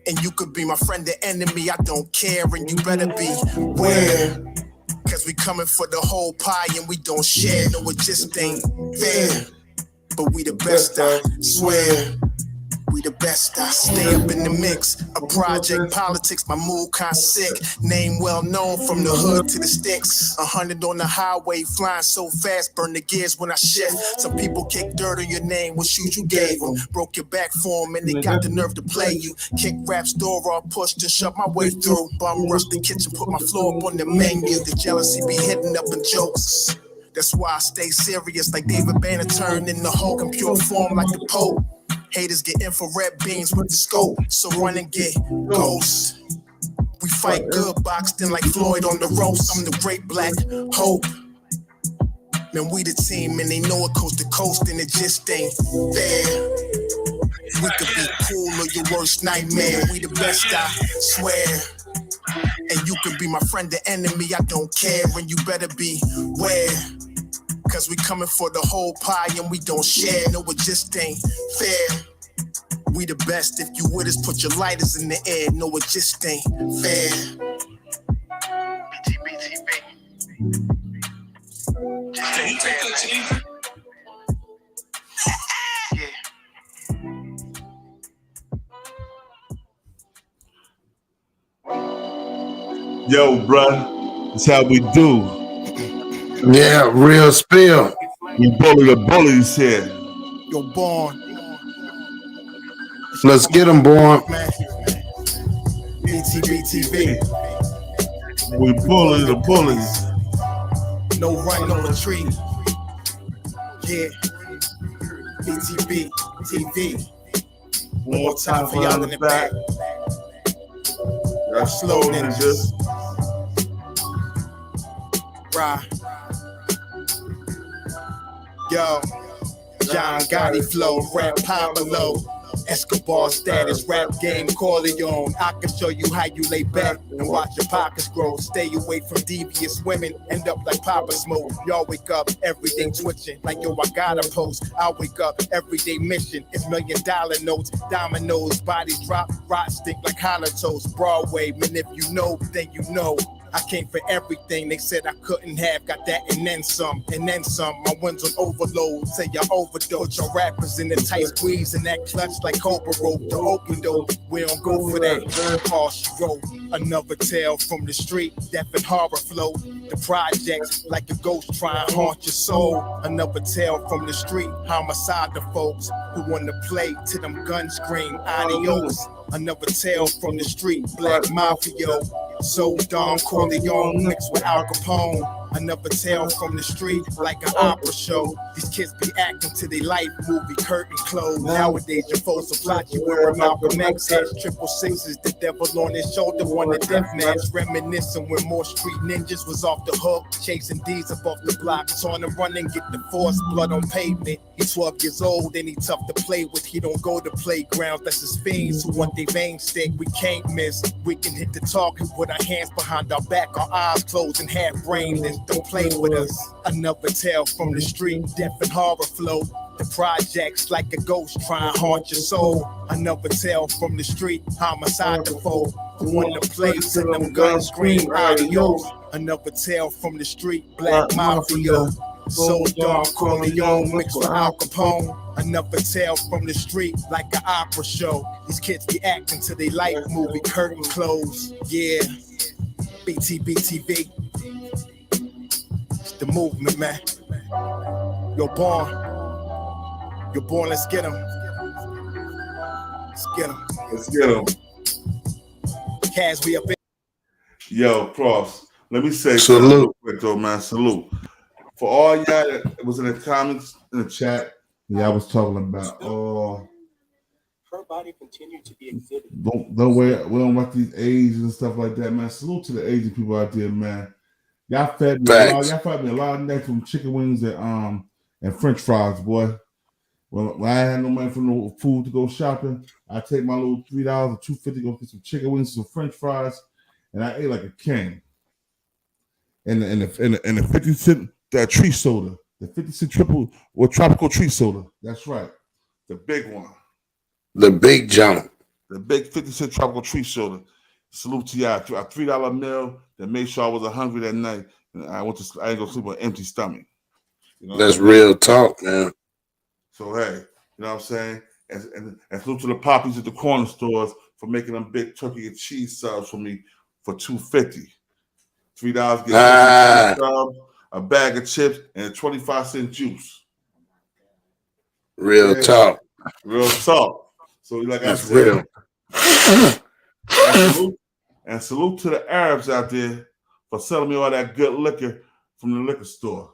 And you could be my friend or enemy, I don't care. And you better be aware. Cause we coming for the whole pie and we don't share. No, it just ain't fair. But we the best, I swear. We we the best. I stay up in the mix. A project politics, my mood kinda sick. Name well known from the hood to the sticks. 100 on the highway, flying so fast, burn the gears when I shift. Some people kick dirt on your name, what shoes you gave them. Broke your back for them and they got the nerve to play you. Kick rap's door off, pushed and shut my way through. Bum rush the kitchen, put my floor up on the menu. The jealousy be hitting up in jokes. That's why I stay serious like David Banner turned in the Hulk in pure form like the Pope. Haters get infrared beams with the scope, so run and get ghosts. We fight good, boxed in like Floyd on the ropes. I'm the great black hope. Man, we the team and they know it coast to coast and it just ain't fair. We could be cool or your worst nightmare. We the best, I swear. And you can be my friend or enemy, I don't care. And you better beware. Cause we coming for the whole pie and we don't share. No, it just ain't fair. We the best. If you with us, put your lighters in the air. No, it just ain't fair. Just ain't fair, Yo, bruh, that's how we do. Yeah, real spill. We bully the bullies here. Yo, Born. Let's get them, Born. BTBTV. We bully the bullies. No run, no retreat. Yeah. BTB TV. One more time for y'all in the back. That's slow ninjas. Right. Yo, John Gotti flow, rap Pablo, Escobar status, rap game Corleone. I can show you how you lay back and watch your pockets grow. Stay away from devious women, end up like Papa Smoke. Y'all wake up every day twitching like yo, I gotta post. I wake up everyday mission. It's $1 million notes, dominoes, bodies drop, rot stink like hollow toast. Broadway, man, if you know, then you know. I came for everything they said I couldn't have. Got that and then some, and then some. My ones on overload, say y'all overdose. Your rappers in the tight squeeze and that clutch like Cobra rope. The open door, we don't go for that. All she wrote, another tale from the street. Death and horror flow. The projects like a ghost trying to haunt your soul. Another tale from the street. Homicide the folks who wanna play to them guns scream. Adios. Another tale from the street. Black Mafia. So Don Corleone mixed with Al Capone. Another tale from the street, like an opera show. These kids be acting to their life movie, curtain closed. Nowadays, your foes will plot you wearing Malcolm X hats, 666, the devil on his shoulder, won the death match. Reminiscing when more street ninjas was off the hook, chasing D's up off the block, on him running, get the force, blood on pavement. He's 12 years old and he tough to play with. He don't go to playgrounds, that's his fiends who want their veins stick. We can't miss. We can hit the target with our hands behind our back, our eyes closed and half brainless. Don't play with us. Another tale from the street, death and horror flow. The projects like a ghost trying to haunt your soul. Another tale from the street, homicide the foe. Who won the place and them guns scream adios. Another tale from the street, Black Mafia. So Don Corleone mixed with Al Capone. Another tale from the street, like an opera show. These kids be acting to their life movie, curtain closed. Yeah, BTBTV. It's the movement, man. You're born. You're born, let's get him. Let's get him. Let's get him. Kaz, we up in. Yo, Cross, let me say salute. Quick though, man. Salute. For all y'all that was in the comments, in the chat, y'all was talking about, her body continued to be exhibited. Don't worry, we don't want these Asians and stuff like that, man. Salute to the Asian people out there, man. Y'all fed me a lot of necks from chicken wings and French fries, boy. When I had no money for no food to go shopping, I take my little $3 or $2.50, go get some chicken wings, some French fries, and I ate like a king. And the 50-cent that tree soda, the 50-cent triple or tropical tree soda. That's right, the big one, the big jump, the big 50-cent tropical tree soda. Salute to y'all. A $3 meal that made sure I wasn't hungry that night. And I ain't gonna sleep with an empty stomach. You know that's real talk, man. So hey, you know what I'm saying? And salute to the poppies at the corner stores for making them big turkey and cheese subs for me for $2.50. $3 get a sub, a bag of chips, and a 25-cent juice. Real talk. Real talk. So like that's I said, real. And salute to the Arabs out there for selling me all that good liquor from the liquor store.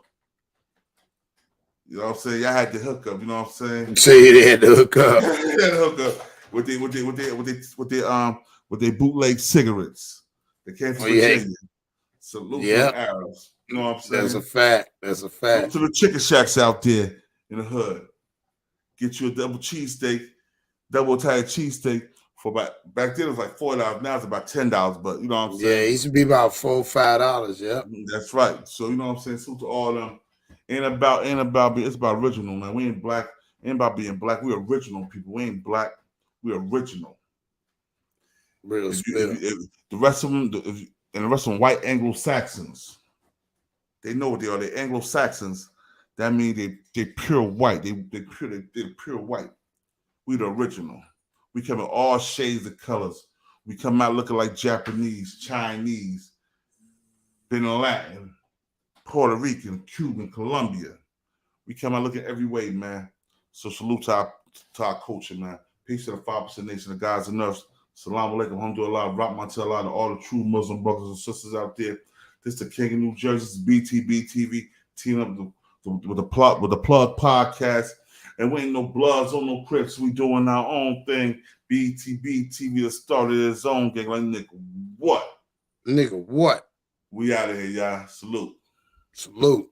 You know what I'm saying? Y'all had the hookup. You know what I'm saying? Say they had the hookup. They had the hookup with their bootleg cigarettes. They came from Virginia. Salute to the Arabs. You know what I'm saying? That's a fact. That's a fact. Salute to the chicken shacks out there in the hood. Get you a double cheesesteak, double Italian cheesesteak for back then it was like $4. Now it's about $10. But you know what I'm saying? Yeah, it used to be about $4 or $5. Yeah, that's right. So you know what I'm saying? Salute to all of them. Ain't about it's about original, man. We ain't black. Ain't about being black. We're original people. We ain't black. We're original. Real the rest of them, and the rest of them, white Anglo-Saxons. They know what they are. They're Anglo-Saxons. That means they pure white. They're pure white. We the original. We come in all shades of colors. We come out looking like Japanese, Chinese, been Latin, Puerto Rican, Cuban, Colombia. We come out looking every way, man. So salute to our culture, man. Peace to the 5% nation, the guys and nurse. Salam alaikum, alhamdulillah, rahmatullah, to all the true Muslim brothers and sisters out there. This is the King of New Jersey, this is BTBTV, teaming up with the Plug podcast. And we ain't no Bloods or no Crips. We doing our own thing. BTBTV that started its own gang. Like, nigga, what? Nigga, what? We out of here, y'all. Salute. Salute.